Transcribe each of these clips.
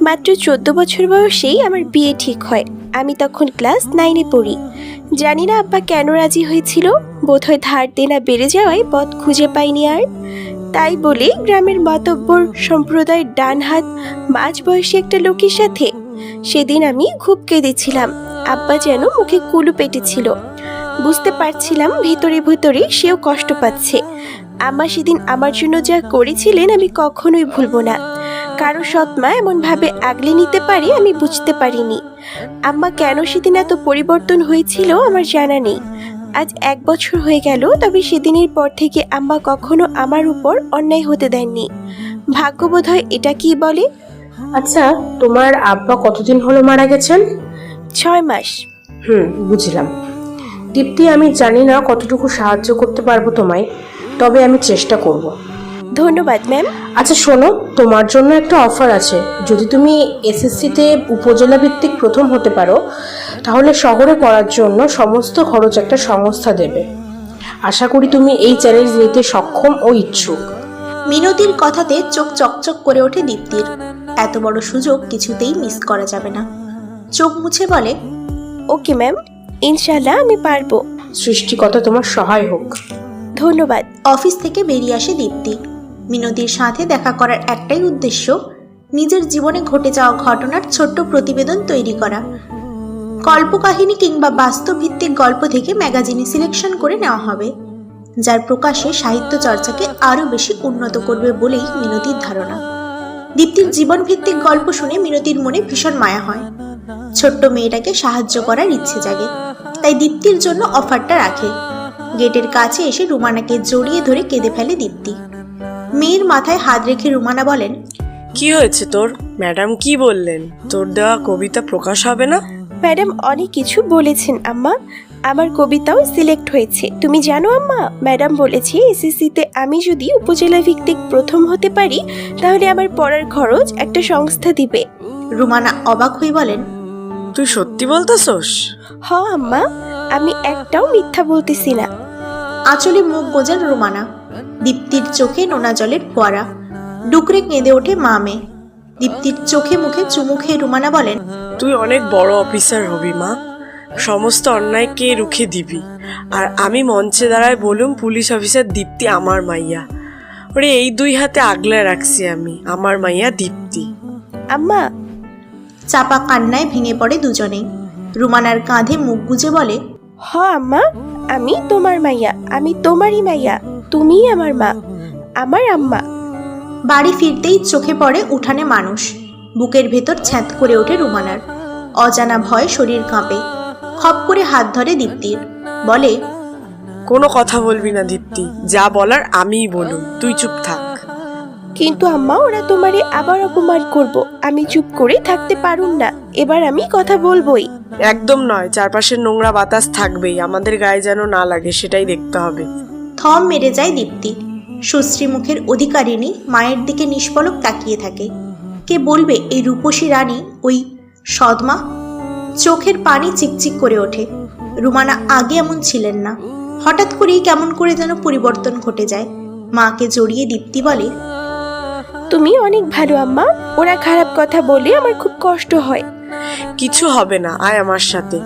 মাত্র 14 বছর বয়সেই আমার বিয়ে ঠিক হয়। আমি তখন ক্লাস 9-এ পড়ি। জানি না আব্বা কেন রাজি হয়েছিল, বোধহয় ধার দেনা বেড়ে যাওয়ায় পথ খুঁজে পাইনি আর। তাই বলে গ্রামের মাতব্বর সম্প্রদায়ের ডান হাত মাঝবয়সী একটা লোকের সাথে সেদিন আমি খুব কেঁদেছিলাম। আব্বা যেন মুখে কুলু পেটেছিল। বুঝতে পারছিলাম ভিতরে ভিতরে সেও কষ্ট পাচ্ছে। আম্মা সেদিন আমার জন্য যা করেছিলেন আমি কখনোই ভুলবো না। কারো সৎমা এমনভাবে আগলে নিতে পারে আমি বুঝতে পারিনি। আম্মা কেন সেদিন এত পরিবর্তন হয়েছিল আমার জানা নেই। আজ 1 বছর হয়ে গেল, তবে সেদিনের পর থেকে আম্মা কখনো আমার উপর অন্যায় হতে দেননি। ভাগ্যবোধ হয় এটা কি বলে। আচ্ছা, তোমার আব্বা কতদিন হলো মারা গেছেন? 6 মাস। বুঝলাম। দীপ্তি, আমি জানি না কতটুকু সাহায্য করতে পারবো তোমায়, তবে আমি চেষ্টা করব। ধন্যবাদ ম্যাম। আচ্ছা শোনো, তোমার জন্য একটা অফার আছে। যদি তুমি এসএসসিতে উপজেলা ভিত্তিক প্রথম হতে পারো, তাহলে শহরে পড়ার জন্য সমস্ত খরচ একটা সংস্থা দেবে। আশা করি তুমি এই চ্যালেঞ্জ নিতে সক্ষম ও ইচ্ছুক। মিনতির কথাতে চোখ চকচক করে ওঠে দীপ্তির। এত বড় সুযোগ কিছুতেই মিস করা যাবে না। চোখ মুছে বলে, ওকে ম্যাম, ইনশাল্লাহ আমি পারবো। সৃষ্টিকর্তা তোমার সহায় হোক। ধন্যবাদ। অফিস থেকে বেরিয়ে আসে দীপ্তি। মিনতির সাথে দেখা করার একটাই উদ্দেশ্য, নিজের জীবনে ঘটে যাওয়া ঘটনার ছোট্ট প্রতিবেদন তৈরি করা। কল্পকাহিনী কিংবা বাস্তব ভিত্তিক গল্প থেকে ম্যাগাজিনে সিলেকশন করে নেওয়া হবে, যার প্রকাশে সাহিত্য চর্চাকে আরও বেশি উন্নত করবে বলেই মিনতির ধারণা। দীপ্তির জীবন ভিত্তিক গল্প শুনে মিনতির মনে ভীষণ মায়া হয়। ছোট্ট মেয়েটাকে সাহায্য করার ইচ্ছে জাগে, তাই দীপ্তির জন্য অফারটা রাখে। গেটের কাছে এসে রুমানাকে জড়িয়ে ধরে কেঁদে ফেলে দীপ্তি। মেয়ের মাথায় হাত রেখে রুমানা বলেন, কি হয়েছে তোর? ম্যাডাম কি বললেন? তোর দেওয়া কবিতা প্রকাশ হবে না? ম্যাডাম অনেক কিছু বলেছেন আম্মা, আমার কবিতাও সিলেক্ট হয়েছে। তুমি জানো আম্মা, ম্যাডাম বলেছে এসএসসিতে আমি যদি উপজেলা ভিত্তিক প্রথম হতে পারি তাহলে আমার পড়ার খরচ একটা সংস্থা দিবে। রুমানা অবাক হয়ে বলেন, তুই সত্যি বলতেছস? হ আম্মা, আমি একটাও মিথ্যা বলতেছি না। আঁচলে মুখ গোজান রুমানা। দীপ্তির চোখে নোনা জলের ফোয়ারা। ডুকরে কেঁদে ওঠে মা মেয়ে। দীপ্তির চোখে মুখে চুমু খেয়ে রুমানা বলেন, তুই অনেক বড় অফিসার হবি মা, সমস্ত অন্যায়কে রুখে দিবি। আর আমি মঞ্চে দাঁড়ায় বলুম পুলিশ অফিসার দীপ্তি আমার মাইয়া। ওরে এই 2 হাতে আগলে রাখছি আমি, আমার মাইয়া দীপ্তি। আম্মা। চাপা কান্নায় ভেঙে পড়ে দুজনেই। রুমানার কাঁধে মুখ গুজে বলে, হ আম্মা, আমি তোমার মাইয়া, আমি তোমারই মাইয়া, তুমিই আমার মা, আমার আম্মা। বাড়ি ফিরতেই চোখে পড়ে উঠানে মানুষ। বুকের ভেতর ছ্যাঁত করে ওঠে রুমানার। অজানা ভয় শরীর কাঁপে। খপ করে হাত ধরে দীপ্তির, বলে, কোনো কথা বলবি না দীপ্তি, যা বলার আমিই বলুম, তুই চুপ থাক। কিন্তু আম্মা, ওরা তোমারে আবার অপমান করব, আমি চুপ করে থাকতে পারুম না, এবার আমি কথা বলবোই। একদম নয়, চারপাশের নোংরা বাতাস থাকবেই, আমাদের গায়ে যেন না লাগে সেটাই দেখতে হবে। থম মেরে যায় দীপ্তি। সুশ্রী মুখের অধিকারিণী মায়ের দিকে নিষ্পলক তাকিয়ে থাকে। কে বলবে এই রূপসী রানী ওই সদমা? চোখের পানি চিকচিক করে ওঠে। রুমানা আগে এমন ছিলেন না। হঠাৎ করেই কেমন করে যেন পরিবর্তন ঘটে যায়। মাকে জড়িয়ে দীপ্তি বলে, তুমি অনেক ভালো আম্মা, ওরা খারাপ কথা বলে আমার খুব কষ্ট হয়। কিছু হবে না, আয় আমার সাথে।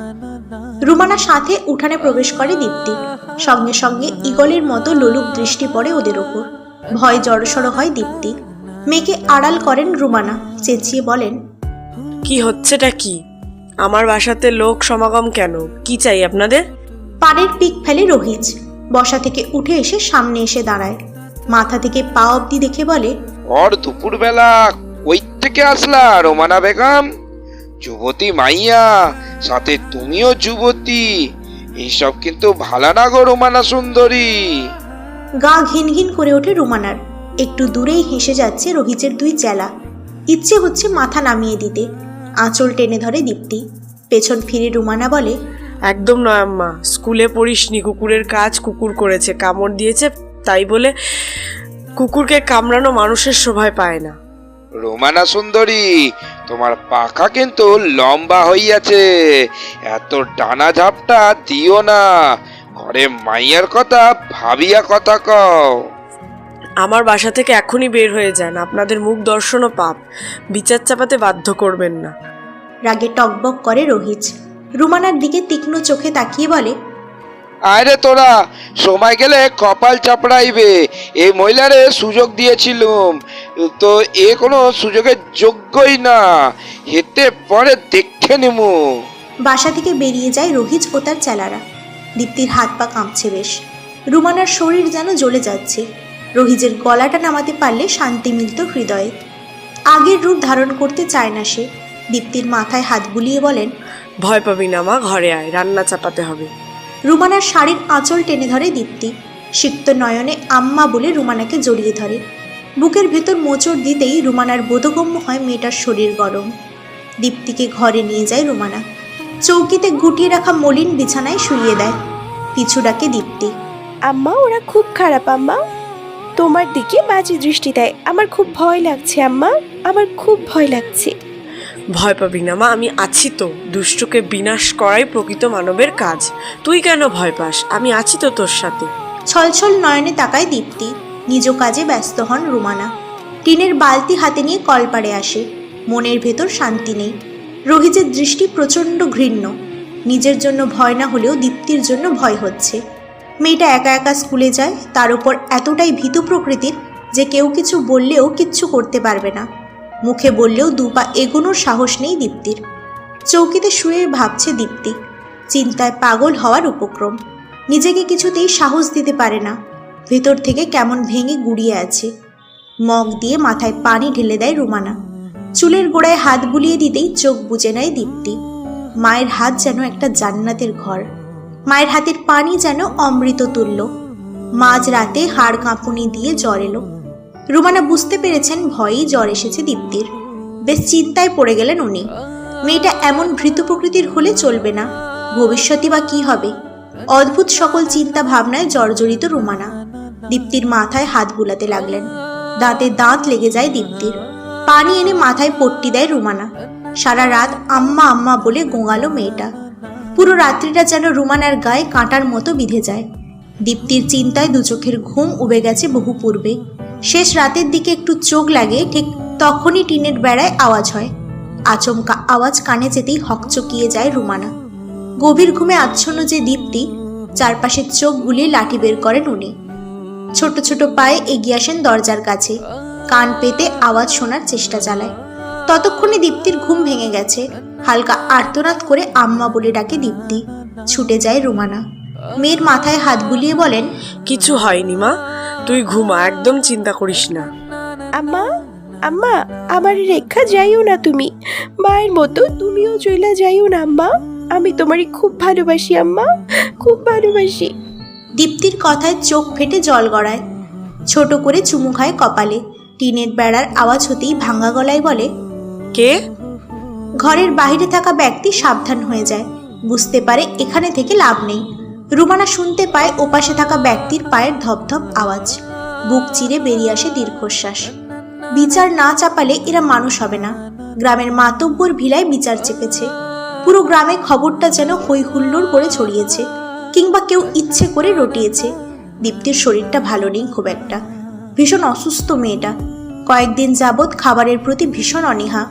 রুমানা সাথে উঠানে প্রবেশ করে দীপ্তি। সঙ্গে সঙ্গে ঈগলের মতো লোলুপ দৃষ্টি পড়ে ওদের ওপর। ভয় জড়সড় হয় দীপ্তি। মেয়েকে আড়াল করেন রুমানা, চেঁচিয়ে বলেন, কি হচ্ছেটা কি? আমার বাসাতে লোক সমাগম কেন? কি চাই আপনাদের? পাড়ের পিক ফেলে রোহিজ। বসা থেকে উঠে এসে সামনে এসে দাঁড়ায়। মাথা থেকে পা অব্দি দেখে বলে, ওর দুপুরবেলা কই থেকে আসলা রোমানা বেগম? যুবতী মাইয়া, সাথে তুমিও যুবতী, এইসব কিন্তু ভালো না গো রোমানা সুন্দরী। গা ঘিন ঘিন করে ওঠে রুমানার। একটু দূরেই হেসে যাচ্ছে রোহিজের 2 চেলা। ইচ্ছে হচ্ছে মাথা নামিয়ে দিতে। আঁচল টেনে ধরে দীপ্তি। পেছন ফিরে রুমানা বলে, একদম নয় আম্মা, স্কুলে পড়িসনি কুকুরের কাজ কুকুর করেছে, কামড় দিয়েছে, তাই বলে কুকুরকে কামড়ানো মানুষের শোভায় পায় না। রোমানা সুন্দরী, তোমার পাখা কিন্তু লম্বা হইয়াছে, এত ডানা ঝাপটা দিও না। ঘরে মাইয়ার কথা ভাবিয়া কথা কও। আমার বাসা থেকে এখনই বের হয়ে যান, আপনাদের মুখ দর্শনও পাপ। বিচার চাপাতে বাধ্য করবেন না। রাগে টকবক করে রোহিত। রুমানার দিকে তীক্ষ্ণ চোখে তাকিয়ে বলে, আরে তোরা সময় গেলে কপাল চাপড়াইবে। এই মহিলারে সুযোগ দিয়েছিলুম, তো এ কোনো সুযোগের যোগ্যই না। হেতে পরে দেখে নিমু। বাসা থেকে বেরিয়ে যায় রোহিত ও তার চেলারা। দীপ্তির হাত পা কাঁপছে বেশ। রুমানার শরীর যেন জ্বলে যাচ্ছে। রোহিতের গলাটা নামাতে পারলে শান্তি মিলত হৃদয়ে। আগের রূপ ধারণ করতে চায় না সে। দীপ্তির মাথায় হাত বুলিয়ে বলেন, ভয় পাবি না মা, ঘরে আয়, রান্না চাপাতে হবে। রুমানার শাড়ির আঁচল টেনে ধরে দীপ্তি। সিক্ত নয়নে আম্মা বলে রুমানাকে জড়িয়ে ধরে। বুকের ভেতর মোচড় দিতেই রুমানার বোধগম্য হয় মেয়েটার শরীর গরম। দীপ্তিকে ঘরে নিয়ে যায় রুমানা। চৌকিতে গুটিয়ে রাখা মলিন বিছানায় শুইয়ে দেয়। পিছু ডাকে দীপ্তি। আম্মা, ওরা খুব খারাপ আম্মা, তোমার দিকে বাজে দৃষ্টি দেয়। আমার খুব ভয় লাগছে আম্মা, আমার খুব ভয় লাগছে। ভয় পাবি না মা, আমি আছি তো। দুষ্টকে বিনাশ করাই প্রকৃত মানবের কাজ। তুই কেন ভয় পাস? আমি আছি তো তোর সাথে। ছলছল নয়নে তাকায় দীপ্তি। নিজ কাজে ব্যস্ত হন রুমানা। টিনের বালতি হাতে নিয়ে কলপাড়ে আসে। মনের ভেতর শান্তি নেই। রোহিতের দৃষ্টি প্রচণ্ড ঘৃণ্য। নিজের জন্য ভয় না হলেও দীপ্তির জন্য ভয় হচ্ছে। মেয়েটা একা একা স্কুলে যায়, তার উপর এতটাই ভীতু প্রকৃতির যে কেউ কিছু বললেও কিচ্ছু করতে পারবে না। মুখে বললেও দুপা এগোনোর সাহস নেই দীপ্তির। চৌকিতে শুয়ে ভাবছে দীপ্তি। চিন্তায় পাগল হওয়ার উপক্রম। নিজেকে কিছুতেই সাহস দিতে পারে না। ভেতর থেকে কেমন ভেঙে গুড়িয়ে আছে। মগ দিয়ে মাথায় পানি ঢেলে দেয় রুমানা। চুলের গোড়ায় হাত বুলিয়ে দিতেই চোখ বুজে নেয় দীপ্তি। মায়ের হাত যেন একটা জান্নাতের ঘর। মায়ের হাতের পানি যেন অমৃত তুল্য। মাঝ রাতে হাড় কাঁপুনি দিয়ে জ্বর এলো। রুমানা বুঝতে পেরেছেন ভয়েই জ্বর এসেছে দীপ্তির। বেশ চিন্তায় পড়ে গেলেন উনি। মেয়েটা এমন ভীতু প্রকৃতির হলে চলবে না। ভবিষ্যতই বা কি হবে? অদ্ভুত সকল চিন্তা ভাবনায় জর্জরিত রুমানা। দীপ্তির মাথায় হাত বুলাতে লাগলেন। দাঁতে দাঁত লেগে যায় দীপ্তির। পানি এনে মাথায় পট্টি দেয় রুমানা। সারা রাত আম্মা আম্মা বলে গোঙালো মেয়েটা। পুরো রাত্রিটা যেন রুমানার গায়ে কাঁটার মতো বিঁধে যায়। দীপ্তির চিন্তায় দু চোখের ঘুম উবে গেছে বহু পূর্বে। শেষ রাতের দিকে একটু চোখ লাগে, ঠিক তখনই টিনের বেড়ায় আওয়াজ হয়। আচমকা আওয়াজ কানে যেতেই হকচকিয়ে যায় রুমানা। গভীর ঘুমে আচ্ছন্ন যে দীপ্তি, চারপাশে চোখ বুলিয়ে লাঠি বের করেন উনি। ছোট ছোট পায়ে এগিয়ে আসেন দরজার কাছে। কান পেতে আওয়াজ শোনার চেষ্টা চালায়। ততক্ষণে দীপ্তির ঘুম ভেঙে গেছে। হালকা আর্তনাদ করে আম্মা বলে ডাকে দীপ্তি। ছুটে যায় রুমানা। মেয়ের মাথায় হাত বুলিয়ে বলেন, কিছু হয়নি মা, তুই ঘুমা, একদম চিন্তা করিস না। আম্মা, আম্মা, আমার রেখা যাইও না তুমি। মায়ের মতো তুমিও চইলা যাইও না আম্মা। আমি তোমারই খুব ভালোবাসি আম্মা, খুব ভালোবাসি। দীপ্তির কথায় চোখ ফেটে জল গড়ায়। ছোট করে চুমু খায় কপালে। টিনের বেড়ার আওয়াজ হতেই ভাঙা গলায় বলে, কে? ঘরের বাইরে থাকা ব্যক্তি সাবধান হয়ে যায়। বুঝতে পারে এখানে থেকে লাভ নেই। রুমানা শুনতে পায় ওপাশে থাকা ব্যক্তির পায়ের ধপধপ আওয়াজ। বুক চিরে বেরিয়ে আসে দীর্ঘশ্বাস। বিচার না চাপালে এরা মানুষ হবে না। গ্রামের মাতব্বর ভিলায় বিচার চেপেছে। পুরো গ্রামে খবরটা যেন হই হুল্লোড় করে ছড়িয়েছে, কিংবা কেউ ইচ্ছে করে রটিয়েছে। দীপ্তির শরীরটা ভালো নেই খুব একটা। ভীষণ অসুস্থ মেয়েটা। কয়েকদিন যাবৎ খাবারের প্রতি ভীষণ অনীহা।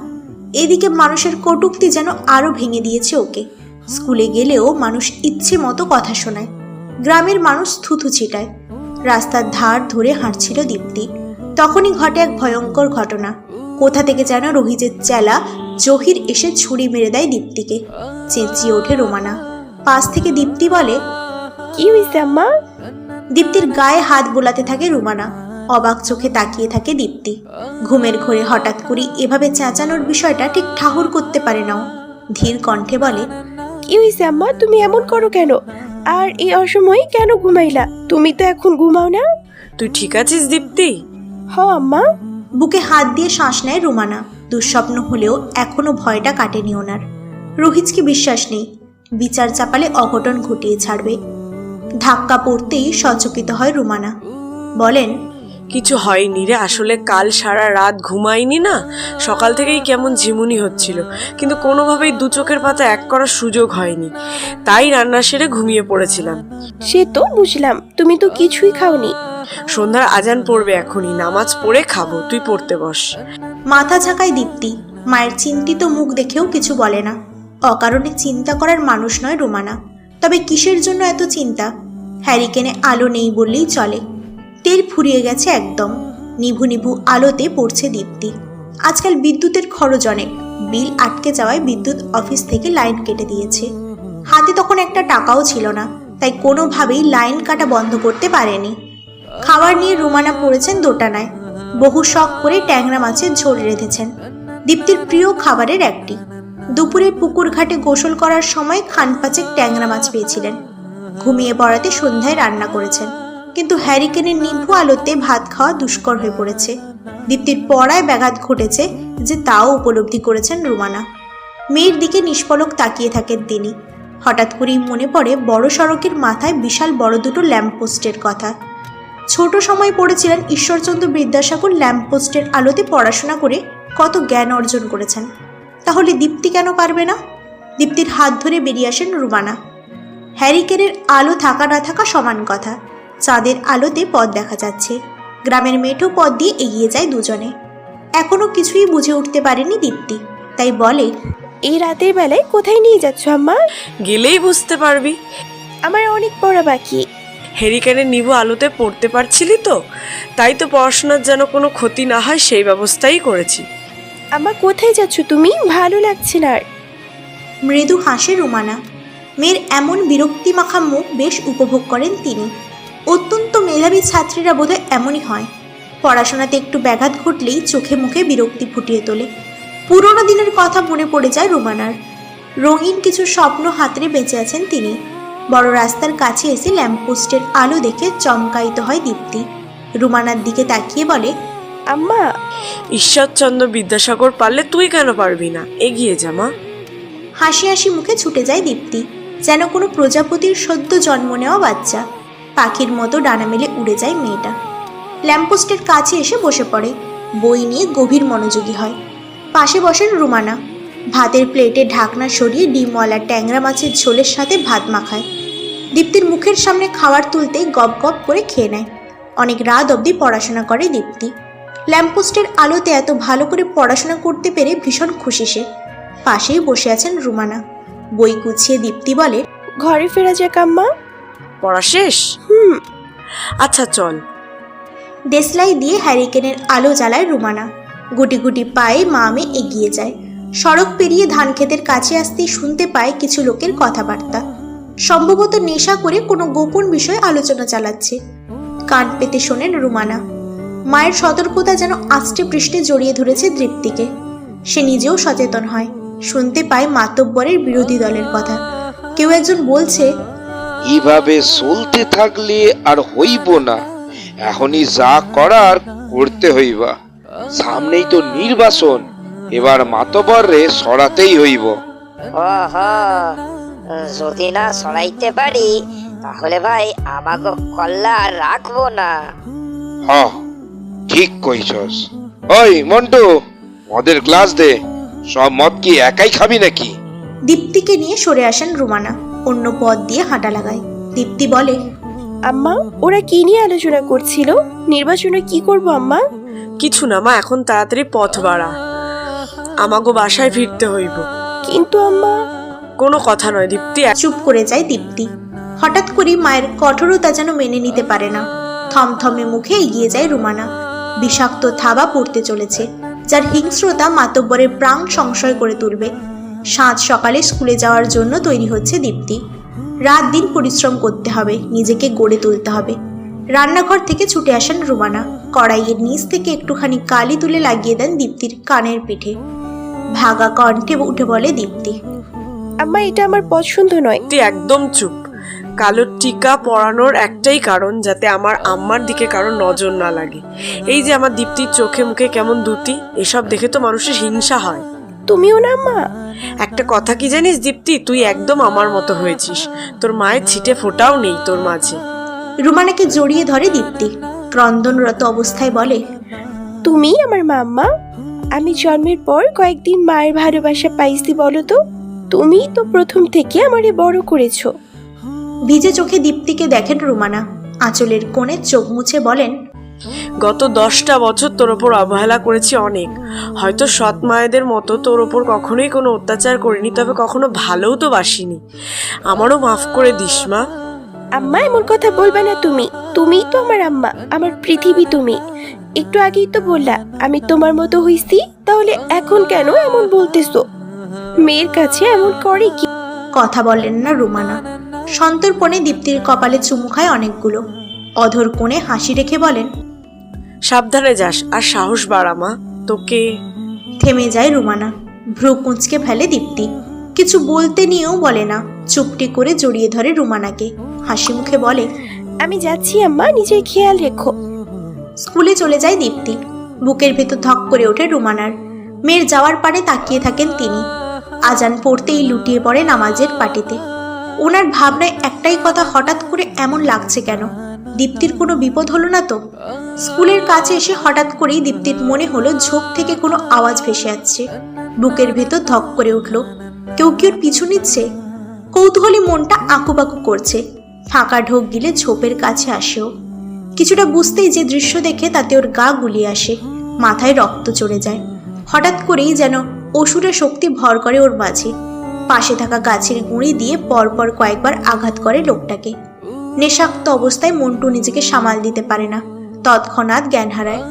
এদিকে মানুষের কটূক্তি যেন আরো ভেঙে দিয়েছে ওকে। স্কুলে গেলেও মানুষ ইচ্ছে মতো কথা শোনায়। গ্রামের মানুষ থুথু ছিটায়। রাস্তার ধার ধরে হাঁটছিল দীপ্তি। তখনই ঘটে এক ভয়ঙ্কর ঘটনা। কোথা থেকে যেন রোহিতের চেলা জহির এসে ছুরি মেরে দেয় দীপ্তিকে। চেঁচিয়ে ওঠে রোমানা। পাশ থেকে দীপ্তি বলে, কি হয়েছে আম্মা? দীপ্তির গায়ে হাত বোলাতে থাকে রুমানা। অবাক চোখে তাকিয়ে থাকে দীপ্তি। ঘুমের ঘোরে হঠাৎ করে এভাবে চেঁচানোর বিষয়টা ঠিক ঠাহর করতে পারে না। ধীর কণ্ঠে বলে, কি হয়েছে আম্মা? তুমি এমন করো কেন? আর এই অসময়ে কেন ঘুমাইলা? তুমি তো এখন ঘুমাও না। তুই ঠিক আছিস দীপ্তি? হ আম্মা। বুকে হাত দিয়ে শ্বাস নেয় রুমানা। দুঃস্বপ্ন হলেও এখনো ভয়টা কাটেনি ওনার। রোহিতকে বিশ্বাস নেই। বিচার চাপালে অঘটন ঘটিয়ে ছাড়বে। ধাক্কা পড়তেই সচকিত হয় রুমানা। বলেন, কিছু হয়নি রে, আসলে কাল সারা রাত ঘুমাইনি না, সকাল থেকেই কেমন ঝিমুনি হচ্ছিল, কিন্তু কোনোভাবেই দু চোখের পাতা এক করার সুযোগ হয়নি, তাই রান্না সেরে ঘুমিয়ে পড়েছিলাম। সে তো বুঝলাম, তুমি তো কিছুই খাওনি। সন্ধ্যার আজান পড়বে এখনই, নামাজ পড়ে খাবো, তুই পড়তে বস। মাথা ঝাঁকায় দীপ্তি। মায়ের চিন্তিত মুখ দেখেও কিছু বলে না। অকারণে চিন্তা করার মানুষ নয় রুমানা। তবে কিসের জন্য এত চিন্তা? হ্যারিকেনে আলো নেই বললেই চলে। তেল ফুরিয়ে গেছে একদম। নিভু নিভু আলোতে পড়ছে দীপ্তি। আজকাল বিদ্যুতের খরচ অনেক। বিল আটকে যাওয়ায় বিদ্যুৎ অফিস থেকে লাইন কেটে দিয়েছে। হাতে তখন একটা টাকাও ছিল না, তাই কোনোভাবেই লাইন কাটা বন্ধ করতে পারেনি। খাবার নিয়ে রুমানা পড়েছেন দোটানায়। বহু শখ করে ট্যাংরা মাছের ঝোল রেঁধেছেন, দীপ্তির প্রিয় খাবারের একটি। দুপুরে পুকুর ঘাটে গোসল করার সময় খান পাঁচেক ট্যাংরা মাছ পেয়েছিলেন। ঘুমিয়ে পড়াতে সন্ধ্যায় রান্না করেছেন, কিন্তু হ্যারিকেনের নিভু আলোতে ভাত খাওয়া দুষ্কর হয়ে পড়েছে। দীপ্তির পড়ায় ব্যাঘাত ঘটেছে যে তাও উপলব্ধি করেছেন রুমানা। মেয়ের দিকে নিষ্পলক তাকিয়ে থাকেন তিনি। হঠাৎ করেই মনে পড়ে বড় সড়কের মাথায় বিশাল বড় দুটো ল্যাম্পপোস্টের কথা। ছোট সময় পড়েছিলেন ঈশ্বরচন্দ্র বিদ্যাসাগর ল্যাম্পপোস্টের আলোতে পড়াশোনা করে কত জ্ঞান অর্জন করেছেন। তাহলে দীপ্তি কেন পারবে না? দীপ্তির হাত ধরে বেরিয়ে আসেন রুমানা। হ্যারিকেনের আলো থাকা না থাকা সমান কথা। চাঁদের আলোতে পথ দেখা যাচ্ছে। গ্রামের মেঠো পথ দিয়ে এগিয়ে যায় দুজনে। এখনো কিছুই বুঝে উঠতে পারেনি দীপ্তি, তাই বলে, এই রাতের বেলায় কোথায় নিয়ে যাচ্ছ আম্মা? গেলেই বুঝতে পারবি। আমার অনেক পড়া বাকি। হ্যারিকেনের নিভু আলোতে পড়তে পারছিলি তো, তাই তো পড়াশোনার যেন কোনো ক্ষতি না হয় সেই ব্যবস্থাই করেছি। আম্মা কোথায় যাচ্ছ তুমি? ভালো লাগছে না আর। মৃদু হাসে রুমানা। মেয়ের এমন বিরক্তি মাখা মুখ বেশ উপভোগ করেন তিনি। অত্যন্ত মেধাবী ছাত্রীরা বোধহয় এমনই হয়। পড়াশোনাতে একটু ব্যাঘাত ঘটলেই চোখে মুখে বিরক্তি ফুটিয়ে তোলে। পুরোনো দিনের কথা মনে পড়ে যায় রুমানার। রঙিন কিছু স্বপ্ন হাতড়ে বেঁচে আছেন তিনি। বড় রাস্তার কাছে এসে ল্যাম্পপোস্টের আলো দেখে চমকায়িত হয় দীপ্তি। রুমানার দিকে তাকিয়ে বলে, আম্মা, ঈশ্বরচন্দ্র বিদ্যাসাগর পারলে তুই কেন পারবি না? এগিয়ে যা মা। হাসি হাসি মুখে ছুটে যায় দীপ্তি, যেন কোনো প্রজাপতির সদ্য জন্ম নেওয়া বাচ্চা। পাখির মতো ডানা মেলে উড়ে যায় মেয়েটা। ল্যাম্পপোস্টের কাছে এসে বসে পড়ে। বই নিয়ে গভীর মনোযোগী হয়। পাশে বসেন রুমানা। ভাতের প্লেটে ঢাকনা সরিয়ে ডিমওয়ালা ট্যাংরা মাছের ঝোলের সাথে ভাত মাখায়। দীপ্তির মুখের সামনে খাবার তুলতেই গপ গপ করে খেয়ে নেয়। অনেক রাত অবধি পড়াশোনা করে দীপ্তি। ল্যাম্পপোস্টের আলোতে এত ভালো করে পড়াশোনা করতে পেরে ভীষণ খুশি সে। পাশেই বসে আছেন রুমানা। বই গুছিয়ে দীপ্তি বলে, ঘরে ফেরা যাক আম্মা। পড়া শেষ? আচ্ছা চল। দেশলাই দিয়ে হ্যারিকেনের আলো জ্বালায় রুমানা। গুটি গুটি পায়ে মা মেয়ে এগিয়ে যায়। সড়ক পেরিয়ে ধান ক্ষেতের কাছে আসতেই শুনতে পায় কিছু লোকের কথাবার্তা। সম্ভবত নেশা করে কোনো গোপন বিষয়ে আলোচনা চালাচ্ছে। কান পেতে শোনেন রুমানা। মায়ের সতর্কতা যেন আষ্টে পৃষ্ঠে জড়িয়ে ধরেছে দীপ্তিকে। সে নিজেও সচেতন হয়। শুনতে পায় মাতব্বরের বিরোধী দলের কথা। কেউ একজন বলছে, এভাবে চলতে থাকলে আর হইব না, এখনই যা করার করতে হইবা। সামনেই তো নির্বাচন, এবার মাতবরে সরাতেই হইব। যদি না সরাইতে পারি তাহলে ভাই আমাকে কল্লা আর রাখবো না। হ, ঠিক কইছস। ওই মন্টু, মদের গ্লাস দে। সব মদ কি একাই খাবি নাকি? দীপ্তিকে নিয়ে সরে আসেন রুমানা। অন্য পথ দিয়ে হাঁটা লাগায়। দীপ্তি বলে, আম্মা, ওরা কি নিয়ে আলোচনা করছিল? নির্বাচনে কি করব আম্মা? কিছু না মা, এখন তাড়াতাড়ি পথ বাড়া, আমাগো বাসায় ফিরতে হইব। কিন্তু আম্মা। কোনো কথা নয় দীপ্তি। চুপ করে যায় দীপ্তি। হঠাৎ করে মায়ের কঠোরতা যেন মেনে নিতে পারে না। থমথমে মুখে এগিয়ে যায় রুমানা। বিষাক্ত থাবা পড়তে চলেছে, যার হিংস্রতা মাতব্বরের প্রাণ সংশয় করে তুলবে। সাত সকালে স্কুলে যাওয়ার জন্য তৈরি হচ্ছে দীপ্তি। রাত দিন পরিশ্রম করতে হবে, নিজেকে গড়ে তুলতে হবে। রান্নাঘর থেকে ছুটে আসেন রুমানা। কড়াইয়ের নিচ থেকে একটুখানি কালি তুলে লাগিয়ে দেন দীপ্তির কানের পিঠে। ভাগা কণ্ঠে উঠে বলে দীপ্তি, আম্মা, এটা আমার পছন্দ নয়। তুই একদম চুপ। কালো টিকা পরানোর একটাই কারণ, যাতে আমার আম্মার দিকে কারো নজর না লাগে। এই যে আমার দীপ্তির চোখে মুখে কেমন দুটি, এসব দেখে তো মানুষের হিংসা হয়। তুমিও না আম্মা? একটা কথা কি জানিস দীপ্তি, তুই একদম আমার মতো হয়েছিস। তোর মায়ের ছিটে ফোটাও নেই তোর মাঝে। রুমানাকে জড়িয়ে ধরে দীপ্তি। ক্রন্দনরত অবস্থায় বলে, তুমি আমার মা আম্মা। আমি জন্মের পর কয়েকদিন মায়ের ভালোবাসা পাইছি বলো তো? তুমি তো প্রথম থেকে আমারে বড় করেছো। ভিজে চোখে দীপ্তিকে দেখেন রুমানা। আঁচলের কোণে চোখ মুছে বলেন, গত 10টা বছর তোর ওপর অবহেলা করেছি অনেক। হয়তো সৎ মায়েদের মতো তোর ওপর কখনোই কোনো অত্যাচার করিনি, তবে কখনো ভালোও তো বাসিনি। আমারও মাফ করে দিস মা। আম্মা এমন কথা বলবে না তুমি। তুমিই তো আমার আম্মা, আমার পৃথিবী তুমি। একটু আগেই তো বললা আমি তোমার মতো হইছি, তাহলে এখন কেন এমন বলতেছো? মেয়ের কাছে এমন করে কি? কথা বলেন না রুমানা। সন্তর্পণে দীপ্তির কপালে চুমু খায় অনেকগুলো। অধর কোণে হাসি রেখে বলেন, সাবধানে যাস আর সাহস বাড়া মা। তোকে থেমে যায় রুমানা। ভ্রু কুঁচকে ফেলে দীপ্তি। কিছু বলতে নিয়েও বলে না, চুপটি করে জড়িয়ে ধরে রুমানাকে। হাসি মুখে বলে, আমি যাচ্ছি আম্মা, নিজের খেয়াল রেখো। স্কুলে চলে যায় দীপ্তি। বুকের ভেতর ধক করে ওঠে রুমানার। মেয়ের যাওয়ার পানে তাকিয়ে থাকেন তিনি। আজান পড়তেই লুটিয়ে পড়ে নামাজের পাটিতে। ওনার ভাবনায় একটাই কথা, হঠাৎ করে এমন লাগছে কেন? দীপ্তির কোনো বিপদ হলো না তো? স্কুলের কাছে এসে হঠাৎ করেই দীপ্তির মনে হলো ঝোপ থেকে কোনো আওয়াজ ভেসে আসছে। বুকের ভেতর ধক করে উঠল। কেউ কি ওর পিছু নিচ্ছে? কৌতূহলী মনটা আঁকুবাকু করছে। ফাঁকা ঢোক গিলে ঝোপের কাছে আসেও। কিছুটা বুঝতেই যে দৃশ্য দেখে তাতে ওর গা গুলিয়ে আসে, মাথায় রক্ত চড়ে যায়। হঠাৎ করেই যেন অসুরের শক্তি ভর করে ওর মাঝে। পাশে থাকা গাছের গুঁড়ি দিয়ে পরপর কয়েকবার আঘাত করে লোকটাকে। নেশাক্ত অবস্থায় মন্টু নিজেকে সামাল দিতে পারে না, তৎক্ষণাৎ জ্ঞান হারায়।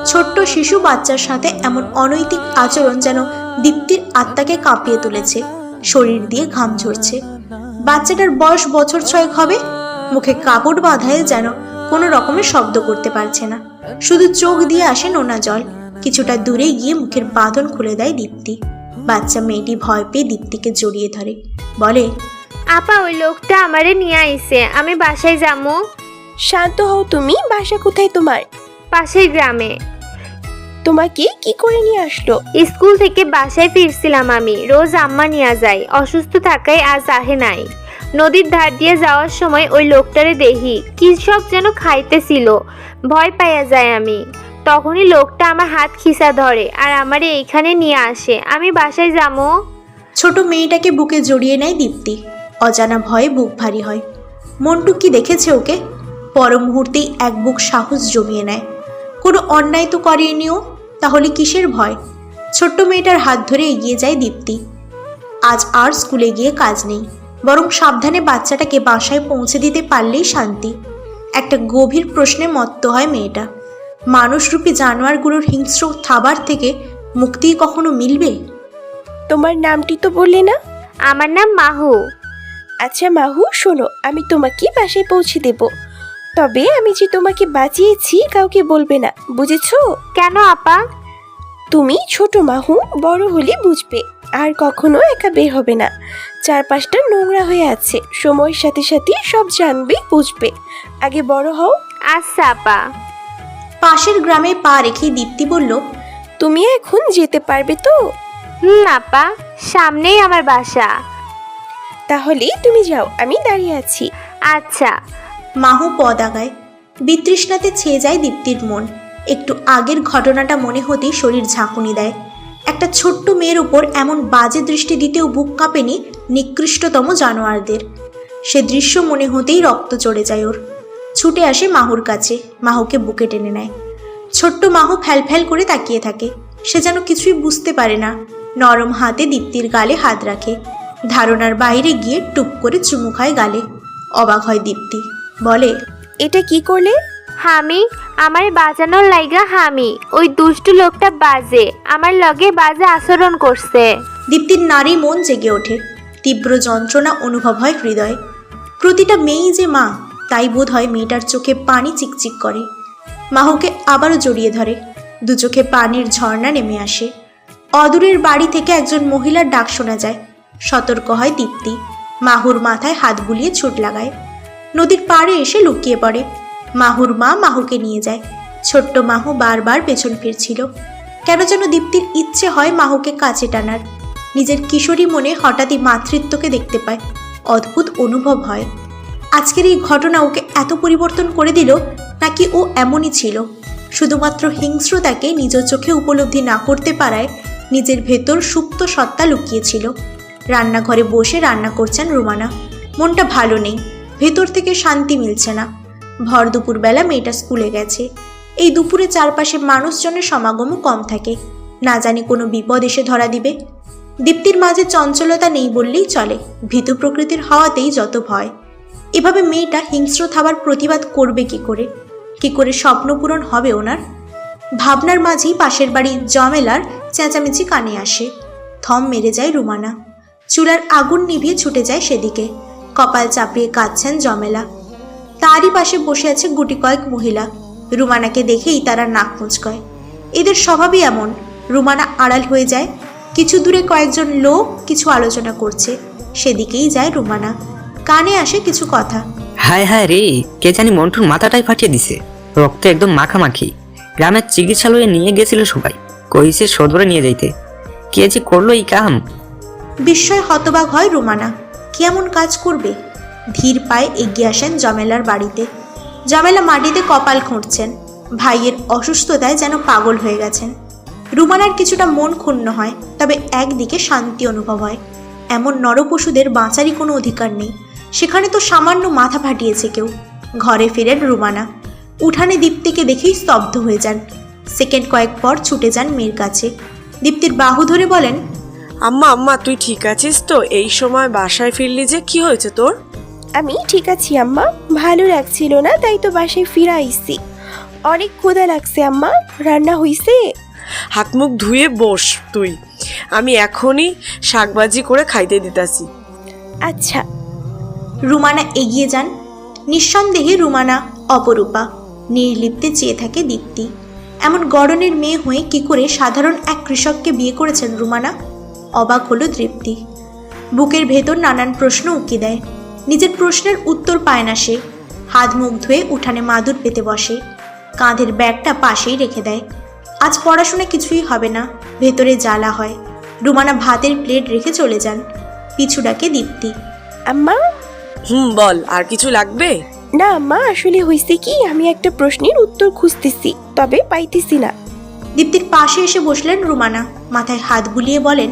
ছোট্ট শিশু বাচ্চার সাথে এমন অনৈতিক আচরণ যেন দীপ্তির আত্মাকে কাঁপিয়ে তুলেছে। শরীর দিয়ে ঘাম ঝরছে। বাচ্চাটার বয়স বছর 6 হবে। মুখে কাপড় বাঁধায়, যেন কোনো রকমের শব্দ করতে পারছে না। শুধু চোখ দিয়ে আসে নোনা জল। কিছুটা দূরে গিয়ে মুখের বাঁধন খুলে দেয় দীপ্তি। বাচ্চা মেয়েটি ভয় পেয়ে দীপ্তিকে জড়িয়ে ধরে, বলে, আপা ওই লোকটা আমারে নিয়ে আইছে, আমি বাসায় যাবো। শান্ত হও তুমি। বাসা কোথায় তোমার? পাশের গ্রামে। তোমাকে কি করে নিয়ে আসলো? স্কুল থেকে বাসায় ফিরছিলাম আমি। রোজ আম্মা নিয়ে যায়, অসুস্থ থাকায় আজ আহে নাই। নদীর ধার দিয়ে যাওয়ার সময় ওই লোকটারে দেখি কি সব যেন খাইতেছিল। ভয় পাইয়া যায় আমি। তখনই লোকটা আমার হাত খিসা ধরে আর আমারে এইখানে নিয়ে আসে। আমি বাসায় যাবো। ছোট মেয়েটাকে বুকে জড়িয়ে নেয় দীপ্তি। অজানা ভয়ে বুক ভারী হয়। মন্টু কি দেখেছে ওকে? পর মুহূর্তেই এক বুক সাহস জমিয়ে নেয়। কোনো অন্যায় তো করেনি ও, তাহলে কিসের ভয়? ছোট্ট মেয়েটার হাত ধরে এগিয়ে যায় দীপ্তি। আজ আর স্কুলে গিয়ে কাজ নেই, বরং সাবধানে বাচ্চাটাকে বাসায় পৌঁছে দিতে পারলেই শান্তি। একটা গভীর প্রশ্নে মত্ত হয় মেয়েটা। মানুষরূপী জানোয়ারগুলোর হিংস্র থাবার থেকে মুক্তি কখনো মিলবে? তোমার নামটি তো বললে না? আমার নাম মাহু। আচ্ছা মাহু, শোনো, আমি তোমাকে বাসায় পৌঁছে দেব। তবে আমি যে তোমাকে বাঁচিয়েছি কাউকে বলবে না, বুঝেছো? কেন আপা? তুমি ছোট মাহু, বড় হলে বুঝবে। আর কখনো একা বের হবে না। চারপাশটা নোংরা হয়ে আছে, সময়ের সাথে সাথে সব জানবে, বুঝবে। আগে বড় হও। আচ্ছা আপা। পাশের গ্রামে পা রেখে দীপ্তি বলল, তুমি এখন যেতে পারবে তো? আপা, সামনেই আমার বাসা। তাহলে তুমি যাও, আমি দাঁড়িয়ে আছি। আচ্ছা। মাহু পদ আগায়। বিতৃষ্ণাতে ছেয়ে যায় দীপ্তির মন। একটু আগের ঘটনাটা মনে হতেই শরীর ঝাঁকুনি দেয়। একটা ছোট্ট মেয়ের উপর এমন বাজে দৃষ্টি দিতেও বুক কাঁপেনি নিকৃষ্টতম জানোয়ারদের। সে দৃশ্য মনে হতেই রক্ত চড়ে যায় ওর। ছুটে আসে মাহুর কাছে, মাহুকে বুকে টেনে নেয়। ছোট্ট মাহু ফ্যাল করে তাকিয়ে থাকে। সে যেন কিছুই বুঝতে পারে না। নরম হাতে দীপ্তির গালে হাত রাখে। ধারণার বাইরে গিয়ে টুপ করে চুমু খায় গালে। অবাক হয় দীপ্তি, বলে, এটা কি করলে? আমি আমারে বাঁচানোর লাইগা ওই দুষ্টু লোকটা বাজে আমার লগে বাজে আচরণ করছে। দীপ্তির নারী মন জেগে ওঠে। তীব্র যন্ত্রণা অনুভব হয় হৃদয়ে। প্রতিটা মেয়েই যে মা, তাই বোধ হয় মেয়েটার চোখে পানি চিকচিক করে। মাহুকে আবারও জড়িয়ে ধরে। দু চোখে পানির ঝর্ণা নেমে আসে। অদূরের বাড়ি থেকে একজন মহিলার ডাক শোনা যায়। সতর্ক হয় দীপ্তি। মাহুর মাথায় হাত বুলিয়ে ছুট লাগায়। নদীর পাড়ে এসে লুকিয়ে পড়ে। মাহুর মা মাহুকে নিয়ে যায়। ছোট্ট মাহু বারবার পেছন ফিরছিল। কেন যেন দীপ্তির ইচ্ছে হয় মাহুকে কাছে টানার। নিজের কিশোরী মনে হঠাৎই মাতৃত্বকে দেখতে পায়। অদ্ভুত অনুভব হয়। আজকের এই ঘটনা ওকে এত পরিবর্তন করে দিল, নাকি ও এমনই ছিল? শুধুমাত্র হিংস্রতাকে নিজ চোখে উপলব্ধি না করতে পারায় নিজের ভেতর সুপ্ত সত্তা লুকিয়েছিল। রান্নাঘরে বসে রান্না করছেন রুমানা। মনটা ভালো নেই, ভেতর থেকে শান্তি মিলছে না। ভর দুপুরবেলা মেয়েটা স্কুলে গেছে। এই দুপুরে চারপাশে মানুষজনের সমাগমও কম থাকে, না জানি কোনো বিপদ এসে ধরা দিবে। দীপ্তির মাঝে চঞ্চলতা নেই বললেই চলে, ভীতু প্রকৃতির হওয়াতেই যত ভয়। এভাবে মেয়েটা হিংস্র থাবার প্রতিবাদ করবে কি করে স্বপ্ন পূরণ হবে ওনার? ভাবনার মাঝেই পাশের বাড়ির জমেলার চেঁচামেচি কানে আসে। থম মেরে যায় রুমানা। চুলার আগুন নিভিয়ে ছুটে যায় সেদিকে। কপাল চাপড়িয়ে কাঁদছেন জমেলা। তারই পাশে বসে আছে গুটি কয়েক মহিলা। রুমানাকে দেখেই তারা নাক মুচকয়। এদের স্বভাবই এমন। রুমানা আড়াল হয়ে যায়। কিছু দূরে কয়েকজন লোক কিছু আলোচনা করছে, সেদিকেই যায় রুমানা। কানে আসে কিছু কথা। হায় হায় রে, কে জানি মন্টুর মাথাটাই ফাটিয়ে দিছে, রক্ত একদম মাখামাখি। গ্রামের চিকিৎসালয়ে নিয়ে গেছিল সবাই, কইছে সদরে নিয়ে যাইতে। কে যে করলো এই কাম? বিস্ময় হতবাক হয় রুমানা। কেমন কাজ করবে? ধীর পায়ে এগিয়ে আসেন জমেলার বাড়িতে। জমেলা মাটিতে কপাল খুঁড়ছেন। ভাইয়ের অসুস্থতায় যেন পাগল হয়ে গেছেন। রুমানার কিছুটা মন ক্ষুণ্ণ হয়, তবে একদিকে শান্তি অনুভব হয়। এমন নরপশুদের বাঁচারই কোনো অধিকার নেই। সেখানে তো সামান্য মাথা ফাটিয়েছে কেউ। ঘরে ফিরেন রুমানা। উঠানে দীপ্তিকে দেখেই স্তব্ধ হয়ে যান। সেকেন্ড কয়েক পর ছুটে যান মেয়ের কাছে। দীপ্তির বাহু ধরে বলেন, আম্মা আম্মা, তুই ঠিক আছিস তো? এই সময় বাসায় ফিরলি যে, কি হয়েছে তোর? আমি ঠিক আছি আম্মা, ভালো লাগছিল না তাই তো বাসায় ফিরে আইছি। অনেক ক্ষুধা লাগছে আম্মা, রান্না হইছে? হাত মুখ ধুয়ে বস তুই, আমি এখনই শাকভাজি করে খাইতে দিতাছি। আচ্ছা। রুমানা এগিয়ে যান। নিঃসন্দেহে রুমানা অপরূপা। নির্লিপ্তে চেয়ে থাকে দীপ্তি। এমন গড়নের মেয়ে হয়ে কি করে সাধারণ এক কৃষককে বিয়ে করেছেন রুমানা? অবাক হলো তৃপ্তি। বুকের ভেতর নানান প্রশ্ন উকি দেয়। নিজের প্রশ্নের উত্তর পায় না সে। হাত মুখ ধুয়ে উঠানে মাদুর পেতে বসে। কাঁধের ব্যাগটা পাশেই রেখে দেয়। আজ পড়াশোনা কিছুই হবে না, ভেতরে জ্বালা হয়। রুমানা ভাতের প্লেট রেখে চলে যান। পিছু ডাকে দীপ্তি। আম্মা? বল, আর কিছু লাগবে? না আম্মা, আসলে হইছে কি, আমি একটা প্রশ্নের উত্তর খুঁজতেছি, তবে পাইতেছি না। দীপ্তির পাশে এসে বসলেন রুমানা। মাথায় হাত বুলিয়ে বলেন,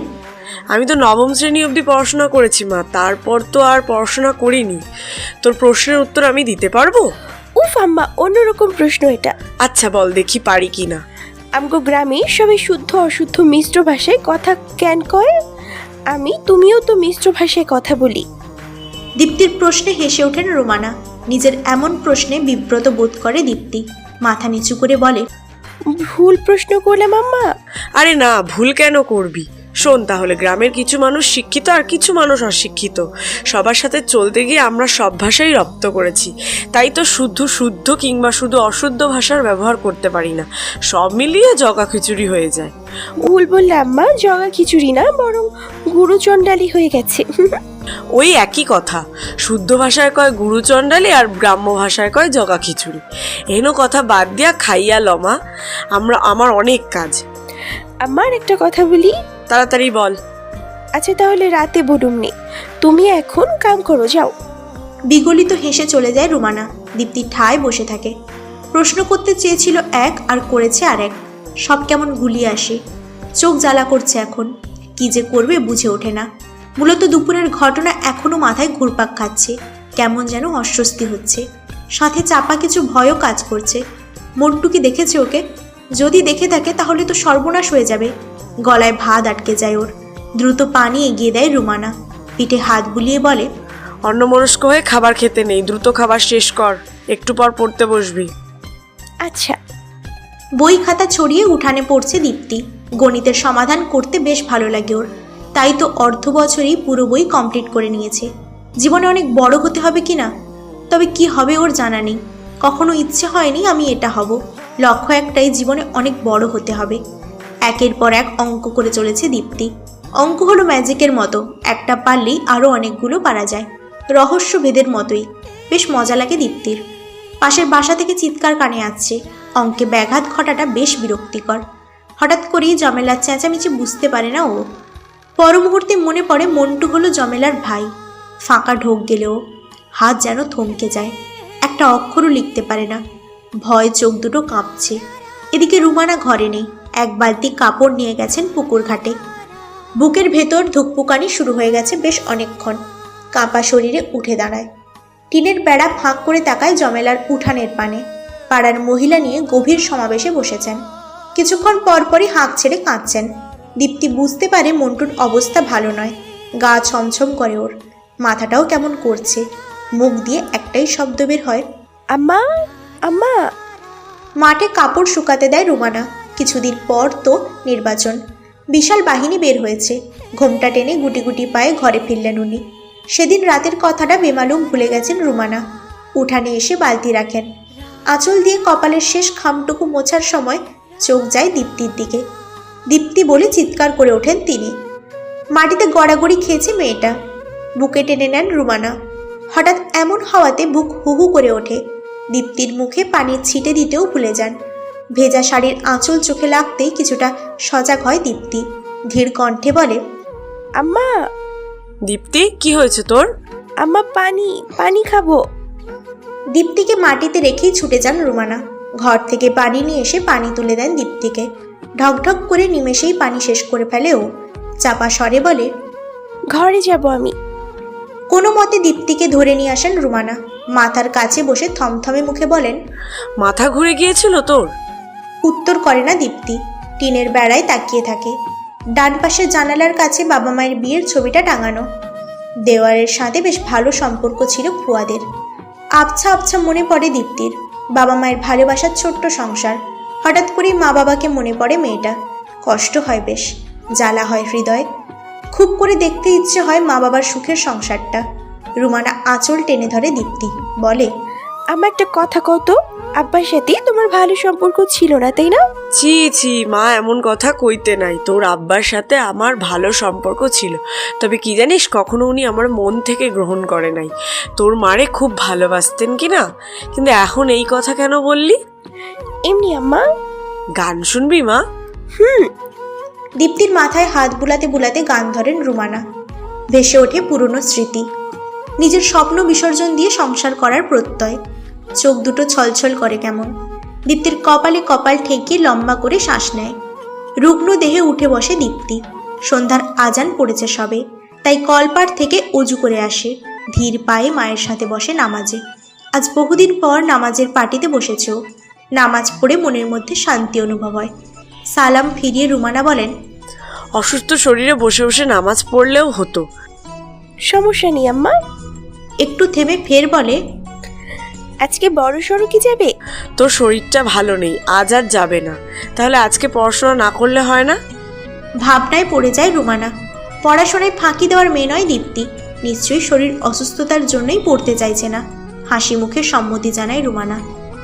আমি তো নবম শ্রেণী অবধি পড়াশোনা করেছি মা, তারপর তো আর পড়াশোনা করিনি। তোর প্রশ্নের উত্তর আমি দিতে পারবো? উফ আম্মা, অন্যরকম প্রশ্ন এটা। আচ্ছা বল দেখি পারি কি না। আমগো গ্রামে সবাই শুদ্ধ অশুদ্ধ মিশ্র ভাষায় কথা কেন কয়? তুমিও তো মিশ্র ভাষায় কথা বলি। দীপ্তির প্রশ্নে হেসে ওঠেন রুমানা। নিজের এমন প্রশ্নে বিব্রত বোধ করে দীপ্তি। মাথা নিচু করে বলে, ভুল প্রশ্ন করলাম আম্মা? আরে না, ভুল কেন করবি? শোন তাহলে, গ্রামের কিছু মানুষ শিক্ষিত আর কিছু মানুষ অশিক্ষিত। সবার সাথে চলতে গিয়ে আমরা সব ভাষাই রপ্ত করেছি, তাই তো শুদ্ধ কিংবা শুধু অশুদ্ধ ভাষার ব্যবহার করতে পারি না। সব মিলিয়ে জগা খিচুড়ি হয়ে যায়। ভুল বললাম আম্মা, জগা খিচুড়ি না, বরং গুরুচণ্ডালি হয়ে গেছে। ওই একই কথা। শুদ্ধ ভাষায় কয় গুরুচণ্ডালি আর গ্রাম্য ভাষায় কয় জগা খিচুড়ি। এনো কথা বাদ দিয়া খাইয়া লমা, আমার অনেক কাজ। আমার একটা কথা বলি। তাড়াতাড়ি বল। আচ্ছা তাহলে রাতে বলুমনি, তুমি এখন কাম করো, যাও। বিগলিত হেসে চলে যায় রুমানা। দীপ্তি ঠায় বসে থাকে। প্রশ্ন করতে চেয়েছিল এক আর করেছে আর এক। সব কেমন গুলিয়ে আসে। চোখ জ্বালা করছে এখন। কি যে করবে বুঝে ওঠে না। মূলত দুপুরের ঘটনা এখনো মাথায় ঘুরপাক খাচ্ছে। কেমন যেন অস্বস্তি হচ্ছে। সাথে চাপা কিছু ভয়ও কাজ করছে। মন্টু কি দেখেছে ওকে? যদি দেখে থাকে তাহলে তো সর্বনাশ হয়ে যাবে। গলায় ভাত আটকে যায় ওর। দ্রুত পানি এগিয়ে দেয় রুমানা। পিঠে হাত বুলিয়ে বলে, অন্যমনস্ক হয়ে খাবার খেতে নেই, দ্রুত খাবার শেষ কর, একটু পর পড়তে বসবি। আচ্ছা। বই খাতা ছড়িয়ে উঠানে পড়ছে দীপ্তি। গণিতের সমাধান করতে বেশ ভালো লাগে ওর। তাই তো অর্ধ বছরই পুরো বই কমপ্লিট করে নিয়েছে। জীবনে অনেক বড় হতে হবে কিনা, তবে কি হবে ওর জানা নেই। কখনো ইচ্ছে হয়নি আমি এটা হব। লক্ষ্য একটাই, জীবনে অনেক বড় হতে হবে। একের পর এক অঙ্ক করে চলেছে দীপ্তি। অঙ্ক হলো ম্যাজিকের মতো, একটা পারলেই আরও অনেকগুলো পারা যায়। রহস্যভেদের মতোই। বেশ মজা লাগে দীপ্তির। পাশের বাসা থেকে চিৎকার কানে আসছে। অঙ্কে ব্যাঘাত ঘটাটা বেশ বিরক্তিকর। হঠাৎ করেই জমেলার চেঁচামেচি বুঝতে পারে না ও। পর মুহূর্তে মনে পড়ে মন্টু হলো জমেলার ভাই। ফাঁকা ঢোক গেলেও হাত যেন থমকে যায়। একটা অক্ষরও লিখতে পারে না। ভয় চোখ দুটো কাঁপছে। এদিকে রুমানা ঘরে নেই। এক বালতি কাপড় নিয়ে গেছেন পুকুর ঘাটে। বুকের ভেতর ধুকপুকানি শুরু হয়ে গেছে বেশ অনেকক্ষণ। কাঁপা শরীরে উঠে দাঁড়ায়। টিনের বেড়া ফাঁক করে তাকায় জমেলার উঠানের পানে। পাড়ার মহিলা নিয়ে গভীর সমাবেশে বসেছেন। কিছুক্ষণ পরপরই হাঁক ছেড়ে কাঁদছেন। দীপ্তি বুঝতে পারে মন্টুর অবস্থা ভালো নয়। গা ছমছম করে ওর, মাথাটাও কেমন করছে। মুখ দিয়ে একটাই শব্দ বের হয়, আম্মা, আম্মা। মাঠে কাপড় শুকাতে দেয় রুমানা। কিছুদিন পর তো নির্বাচন, বিশাল বাহিনী বের হয়েছে। ঘোমটা টেনে গুটি গুটি পায়ে ঘরে ফিরলেন উনি। সেদিন রাতের কথাটা বেমালুম ভুলে গেছেন রুমানা। উঠানে এসে বালতি রাখেন। আঁচল দিয়ে কপালের শেষ খামটুকু মোছার সময় চোখ যায় দীপ্তির দিকে। দীপ্তি বলে চিৎকার করে ওঠেন তিনি। মাটিতে গড়াগড়ি খেয়েছে মেয়েটা। বুকে টেনে নেন রুমানা। হঠাৎ এমন হওয়াতে বুক হুহু করে ওঠে। দীপ্তির মুখে পানির ছিটে দিতেও ভুলে যান। ভেজা শাড়ির আঁচল চোখে লাগতেই কিছুটা সজাগ হয় দীপ্তি। ধীর কণ্ঠে বলে, আম্মা, দীপ্তি, কি হয়েছে তোর? আম্মা, পানি, পানি খাবো। দীপ্তিকে মাটিতে রেখেই ছুটে যান রুমানা। ঘর থেকে পানি নিয়ে এসে পানি তুলে দেন দীপ্তিকে। ঢকঢক করে নিমেষেই পানি শেষ করে ফেলে ও। চাপা স্বরে বলে, ঘরে যাব আমি। কোনো মতে দীপ্তিকে ধরে নিয়ে আসেন রুমানা। মাথার কাছে বসে থমথমে মুখে বলেন, মাথা ঘুরে গিয়েছিল তোর? উত্তর করে না দীপ্তি। টিনের বেড়ায় তাকিয়ে থাকে। ডান পাশের জানালার কাছে বাবা মায়ের বিয়ের ছবিটা টাঙানো। দেওয়ারের সাথে বেশ ভালো সম্পর্ক ছিল ফুয়াদের। আবছা আবছা মনে পড়ে দীপ্তির বাবা মায়ের ভালোবাসার ছোট্ট সংসার। হঠাৎ করেই মা বাবাকে মনে পড়ে মেয়েটা। কষ্ট হয় বেশ, জ্বালা হয় হৃদয়। খুব করে দেখতে ইচ্ছে হয় মা বাবার সুখের সংসারটা। রুমানা আঁচল টেনে ধরে দীপ্তি, বলে, আমার একটা কথা কত, আব্বার সাথে তোমার ভালো সম্পর্ক ছিল না, তাই না? ছি ছি মা, এমন কথা কইতে নাই। তোর আব্বার সাথে আমার ভালো সম্পর্ক ছিল, তবে কি জানিস, কখনো উনি আমার মন থেকে গ্রহণ করে নাই। তোর মারে খুব ভালোবাসতেন কি না, কিন্তু এখন এই কথা কেন বললি? এমনি আম্মা। গান শুনবি মা? দীপ্তির মাথায় হাত বুলাতে বুলাতে গান ধরেন রুমানা। ভেসে ওঠে পুরনো স্মৃতি। নিজের স্বপ্ন বিসর্জন দিয়ে সংসার করার প্রত্যয়। চোখ দুটো ছলছল করে কেমন। দীপ্তির কপালে কপাল ঠেকিয়ে লম্বা করে শ্বাস নেয়। রুগ্ন দেহে উঠে বসে দীপ্তি। সন্ধ্যার আজান পড়েছে সবে, তাই কলপাড় থেকে অজু করে আসে। ধীর পায়ে মায়ের সাথে বসে নামাজে। আজ বহুদিন পর নামাজের পাটিতে বসেছে ও। নামাজ পড়ে মনের মধ্যে শান্তি অনুভব হয়। সালাম ফিরিয়ে রুমানা বলেন, অসুস্থ শরীরে বসে বসে নামাজ পড়লেও হতো। সমস্যা নেই আম্মা। একটু থেমে ফের বলে, আজকে বড় সড়ো কি যাবে? তোর শরীরটা ভালো নেই, আজ আর যাবে না। তাহলে আজকে পড়াশোনা না করলে হয় না? ভাবনায় পড়ে যায় রুমানা। পড়াশোনায় ফাঁকি দেওয়ার মেয়ে নয় দীপ্তি। নিশ্চয়ই শরীর অসুস্থতার জন্যই পড়তে চাইছে না। হাসি মুখে সম্মতি জানায় রুমানা।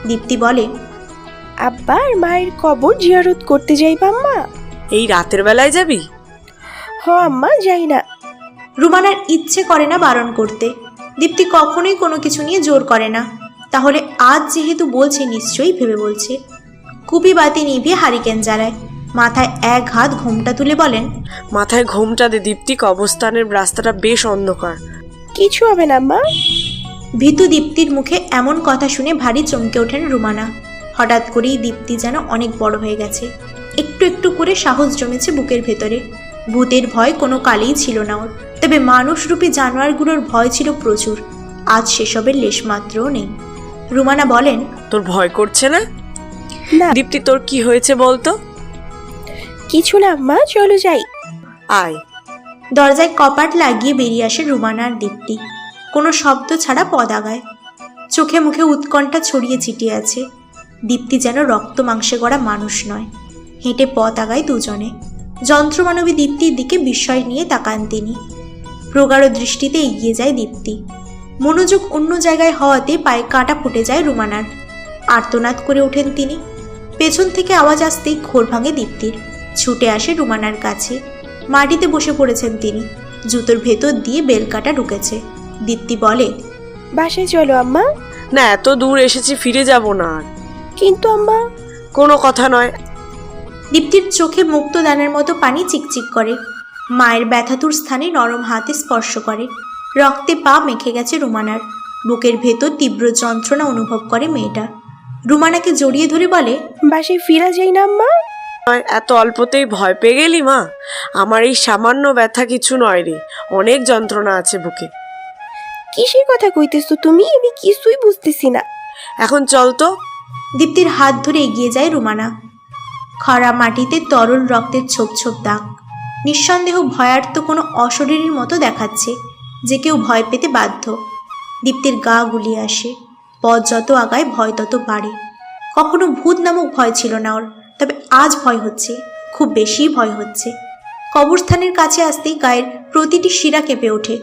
দীপ্তি বলে, আব্বা আর মায়ের কবর জিয়ারত করতে যাইবা আম্মা? এই রাতের বেলায় যাবি? হ আম্মা, যাই না। রুমানার ইচ্ছে করে না বারণ করতে। দীপ্তি কখনোই কোনো কিছু নিয়ে জোর করে না। তাহলে আজ যেহেতু বলছে, নিশ্চয়ই ভেবে বলছে। কুপি বাতি নিভিয়ে হারিকেন জ্বালায়। মাথায় এক হাত ঘোমটা তুলে বলেন, মাথায় ঘোমটা দে দীপ্তি, কবরস্থানের রাস্তাটা বেশ অন্ধকার। কিছু হবে না আম্মা। ভীতু দীপ্তির মুখে এমন কথা শুনে ভারী চমকে ওঠেন রুমানা। হঠাৎ করেই দীপ্তি যেন অনেক বড় হয়ে গেছে। একটু একটু করে সাহস জমেছে বুকের ভেতরে। ভূতের ভয় কোনো কালেই ছিল না ওর, তবে মানুষরূপী জানোয়ারগুলোর ভয় ছিল প্রচুর। আজ সেসবের লেশমাত্রও নেই। রুমানা বলেন, তোর ভয় করছে না? না দীপ্তি, তোর কি হয়েছে বলতো? কিছু না আম্মা, চলো যাই। আয়। দরজায় কপাট লাগিয়ে বেরিয়ে আসে রুমানা আর দীপ্তি। কোনো শব্দ ছাড়া পদ আগায়। চোখে মুখে উৎকণ্ঠা ছড়িয়ে ছিটিয়ে আছে। দীপ্তি যেন রক্ত মাংসে গড়া মানুষ নয়। হেঁটে পথ আগায় দুজনে। যন্ত্রমানবী দীপ্তির দিকে বিস্ময় নিয়ে তাকান তিনি। প্রগাঢ় দৃষ্টিতে এগিয়ে যায় দীপ্তি। মনোযোগ অন্য জায়গায় হওয়াতে পায়ে কাঁটা ফুটে যায় রুমানার। আর্তনাদ করে ওঠেন তিনি। পেছন থেকে আওয়াজ আসতেই ঘোর ভাঙে দীপ্তির। ছুটে আসে রুমানার কাছে। মাটিতে বসে পড়েছেন তিনি। জুতোর ভেতর দিয়ে বেলকাটা ঢুকেছে। দীপ্তি বলে, বাসায় চলো আম্মা। না, এত দূর এসেছি, ফিরে যাব না আর। কিন্তু আম্মা। কোনো কথা নয়। দীপ্তির চোখে মুক্তদানের মতো পানি চিকচিক করে। মায়ের ব্যথাতুর স্থানে নরম হাতে স্পর্শ করে। রক্তে পা মেখে গেছে রুমানার। বুকের ভেতর তীব্র যন্ত্রণা অনুভব করে মেয়েটা। রুমানাকে জড়িয়ে ধরে বলে, বাসায় ফিরা যাই না আম্মা? নয়, এত অল্পতেই ভয় পেয়ে গেলি মা? আমার এই সামান্য ব্যথা কিছু নয় রে, অনেক যন্ত্রণা আছে বুকে। কিসের কথা কইতেছো তুমি? আমি কিছুই বুঝতেছি না। এখন চল তো। দীপ্তির হাত ধরে এগিয়ে যায় রুমানা। খরা মাটিতে তরল রক্তের ছোপ ছোপ দাগ। নিঃসন্দেহ ভয়ার্ত কোনো অশরীরীর মতো দেখাচ্ছে, যে কেউ ভয় পেতে বাধ্য। দীপ্তির গা গুলিয়ে আসে। পথ যত আগায় ভয় তত বাড়ে। কখনো ভূত নামক ভয় ছিল না ওর, তবে আজ ভয় হচ্ছে, খুব বেশি ভয় হচ্ছে। কবরস্থানের কাছে আসতেই গায়ের প্রতিটি শিরা কেঁপে ওঠে।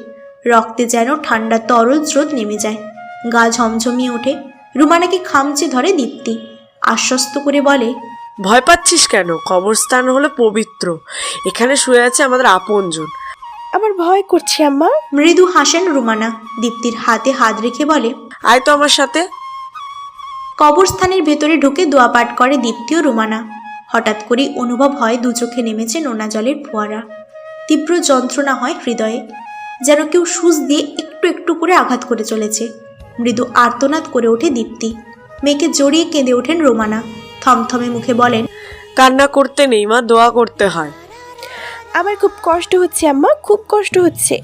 রক্তে যেন ঠান্ডা তরল স্রোত নেমে যায়। গা ঝমঝমিয়ে ওঠে। রুমানাকে খামচে ধরে দীপ্তি, আশ্বস্ত করে বলে, ভয় পাচ্ছিস কেন? কবরস্থান হলো পবিত্র, এখানে শুয়ে আছে আমাদের আপনজন। আমার ভয় করছে আম্মা। মৃদু হাসেন রুমানা। দীপ্তির হাতে হাত রেখে বলে, আয় তো আমার সাথে। কবরস্থানের ভেতরে ঢুকে দোয়া পাঠ করে দীপ্তি ও রুমানা। হঠাৎ করেই অনুভব হয় দু চোখে নেমেছে নোনা জলের ফোয়ারা। তীব্র যন্ত্রণা হয় হৃদয়ে, যেন কেউ সুচ দিয়ে একটু একটু করে আঘাত করে চলেছে। মৃদু আর্তনাদ করে ওঠে দীপ্তি। মেয়েকে জড়িয়ে কেঁদে ওঠেন রুমানা। থমথমে মুখে বলেন, কান্না করতে নেই মা, দোয়া করতে হয়। আমার খুব কষ্ট হচ্ছে আম্মা, খুব কষ্ট হচ্ছে।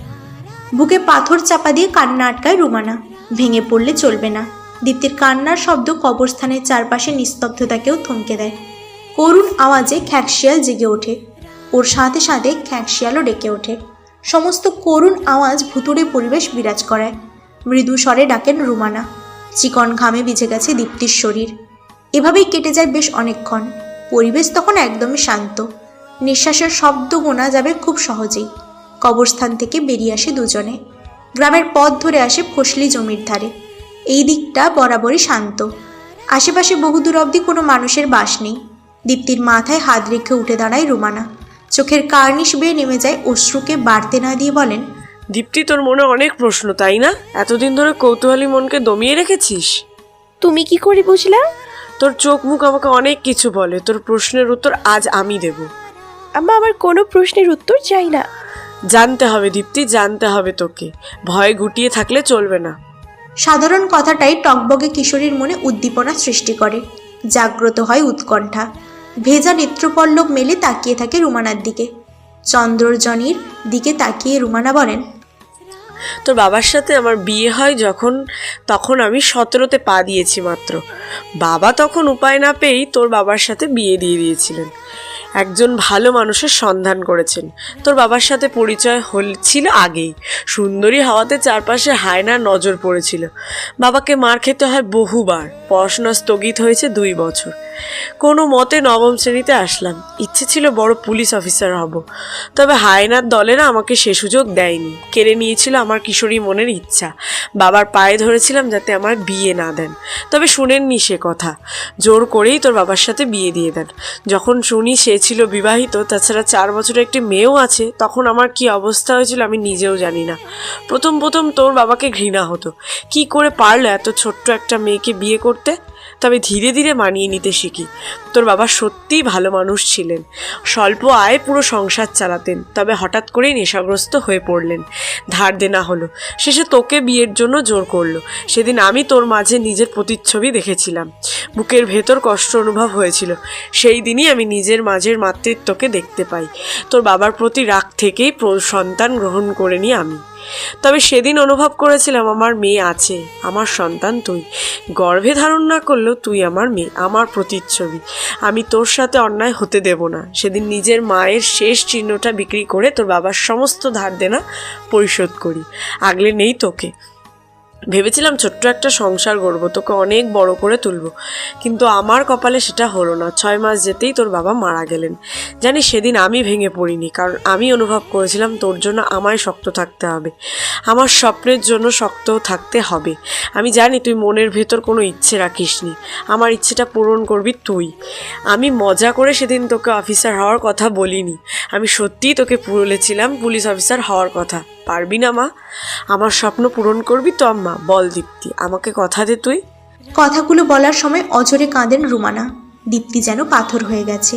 বুকে পাথর চাপা দিয়ে কান্না আটকায় রুমানা। ভেঙে পড়লে চলবে না। দীপ্তির কান্নার শব্দ কবরস্থানের চারপাশে নিস্তব্ধতাকেও থমকে দেয়। করুণ আওয়াজে খ্যাঁকশিয়াল জেগে ওঠে। ওর সাথে সাথে খ্যাঁকশিয়ালও ডেকে ওঠে। সমস্ত করুণ আওয়াজ ভুতুড়ে পরিবেশ বিরাজ করায়। মৃদু স্বরে ডাকেন রুমানা। চিকন ঘামে ভিজে গেছে দীপ্তির শরীর। এভাবেই কেটে যায় বেশ অনেকক্ষণ। পরিবেশ তখন একদমই শান্ত। নিঃশ্বাসের শব্দ গোনা যাবে খুব সহজেই। কবরস্থান থেকে বেরিয়ে আসে দুজনে। গ্রামের পথ ধরে আসে ফসলি জমির ধারে। এই দিকটা বরাবরই শান্ত। আশেপাশে বহুদূর অবধি কোনো মানুষের বাস নেই। দীপ্তির মাথায় হাত রেখে উঠে দাঁড়ায় রুমানা। চোখের কার্নিশ বেয়ে নেমে যায় অশ্রুকে বাড়তে না দিয়ে বলেন, দীপ্তি, তোর মনে অনেক প্রশ্ন তাই না? এতদিন ধরে কৌতূহলী মনকে দমিয়ে রেখেছিস। তুমি কি করে বুঝলা? তোর চোখ মুখ আমাকে অনেক কিছু বলে। তোর প্রশ্নের উত্তর আজ আমি দেব। আম্মা, আমার কোনো প্রশ্নের উত্তর চাই না। জানতে হবে দীপ্তি, জানতে হবে তোকে। ভয় গুটিয়ে থাকলে চলবে না। সাধারণ কথাটাই টকবগে কিশোরীর মনে উদ্দীপনা সৃষ্টি করে। জাগ্রত হয় উৎকণ্ঠা। ভেজা নেত্রপল্লব মেলে তাকিয়ে থাকে রুমানার দিকে। চন্দ্রজনীর দিকে তাকিয়ে রুমানা বলেন, তোর বাবার সাথে আমার বিয়ে হয় তখন আমি 17তে পা দিয়েছি মাত্র। বাবা তখন উপায় না পেয়েই তোর বাবার সাথে বিয়ে দিয়ে দিয়েছিলেন। একজন ভালো মানুষের সন্ধান করেছেন। তোর বাবার সাথে পরিচয় হয়েছিল আগেই। সুন্দরী হাওয়াতে চারপাশে হায়নার নজর পড়েছিল। বাবাকে মার খেতে হয় বহুবার। পড়াশোনা স্থগিত হয়েছে 2 বছর। কোনো মতে 9ম শ্রেণীতে আসলাম। ইচ্ছে ছিল বড় পুলিশ অফিসার হব, তবে হায়নার দলেরা আমাকে সে সুযোগ দেয়নি। কেড়ে নিয়েছিল আমার কিশোরী মনের ইচ্ছা। বাবার পায়ে ধরেছিলাম যাতে আমার বিয়ে না দেন, তবে শুনেননি সে কথা। জোর করেই তোর বাবার সাথে বিয়ে দিয়ে দেন। যখন শুনি সে ছিল বিবাহিত, তাছাড়া 4 বছরের একটি মেয়েও আছে, তখন আমার কি অবস্থা হয়েছিল আমি নিজেও জানি না। প্রথম তোর বাবাকে ঘৃণা হতো। কি করে পারলো এত ছোট্ট একটা মেয়েকে বিয়ে করতে? তবে ধীরে ধীরে মানিয়ে নিতে শিখি। তোর বাবা সত্যিই ভালো মানুষ ছিলেন। স্বল্প আয়ে পুরো সংসার চালাতেন, তবে হঠাৎ করেই নেশাগ্রস্ত হয়ে পড়লেন। ধার দেনা হলো। শেষে তোকে বিয়ের জন্য জোর করলো। সেদিন আমি তোর মাঝে নিজের প্রতিচ্ছবি দেখেছিলাম। বুকের ভেতর কষ্ট অনুভব হয়েছিল। সেই দিনই আমি নিজের মাঝের মাতৃত্বকে দেখতে পাই। তোর বাবার প্রতি রাগ থেকেই সন্তান গ্রহণ করে নিই আমি। তবে সেদিন অনুভব করেছিলাম আমার মেয়ে আছে, আমার সন্তান তুই। গর্ভে ধারণ না করলেও তুই আমার মেয়ে, আমার প্রতিচ্ছবি। আমি তোর সাথে অন্যায় হতে দেব না। সেদিন নিজের মায়ের শেষ চিহ্নটা বিক্রি করে তোর বাবার সমস্ত ধার দেনা পরিশোধ করি। আগলে নেই তোকে। ভেবেছিলাম ছোট্ট একটা সংসার গড়ব, তোকে অনেক বড় করে তুলব, কিন্তু আমার কপালে সেটা হলো না। 6 মাস যেতেই তোর বাবা মারা গেলেন। জানি সেদিন আমি ভেঙে পড়িনি, কারণ আমি অনুভব করেছিলাম তোর জন্য আমায় শক্ত থাকতে হবে, আমার স্বপ্নের জন্য শক্ত থাকতে হবে। আমি জানি তুই মনের ভেতর কোনো ইচ্ছে রাখিসনি, আমার ইচ্ছেটা পূরণ করবি তুই। আমি মজা করে সেদিন তোকে অফিসার হওয়ার কথা বলিনি। আমি সত্যিই তোকে বলেছিলাম পুলিশ অফিসার হওয়ার কথা। পারবি না মা? আমার স্বপ্ন পূরণ করবি তো আম্মা? বল দীপ্তি, আমাকে কথা দে তুই। কথাগুলো বলার সময় অঝরে কাঁদেন রুমানা। দীপ্তি যেন পাথর হয়ে গেছে।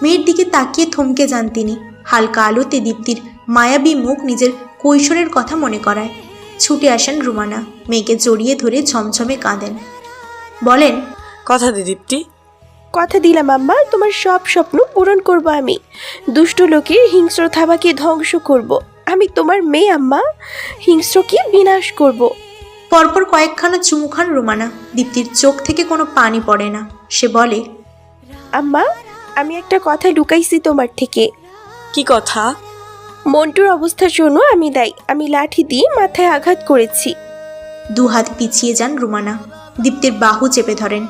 মেয়ের দিকে তাকিয়ে থমকে যান তিনি। হালকা আলোতে দীপ্তির মায়াবী মুখ নিজের কৈশোরের কথা মনে করায়। ছুটে আসেন রুমানা, মেয়েকে জড়িয়ে ধরে ঝমঝমে কাঁদেন। বলেন, কথা দে দীপ্তি। কথা দিলাম আম্মা, তোমার সব স্বপ্ন পূরণ করব আমি। দুষ্ট লোকের হিংস্র থাবাকে ধ্বংস করব। আমি তোমার মেয়ে আম্মা, হিংস্রকে বিনাশ করব। পরপর কয়েকখানা চুমু খান রুমানা। দীপ্তির চোখ থেকে কোনো পানি পড়ে না। সে বলে, আম্মা, আমি একটা কথা লুকাইছি তোমার থেকে। কি কথা? মন্টুর অবস্থার জন্য আমি দায়ী। আমি লাঠি দিয়ে মাথায় আঘাত করেছি। দু হাত পিছিয়ে যান রুমানা। দীপ্তির বাহু চেপে ধরেন।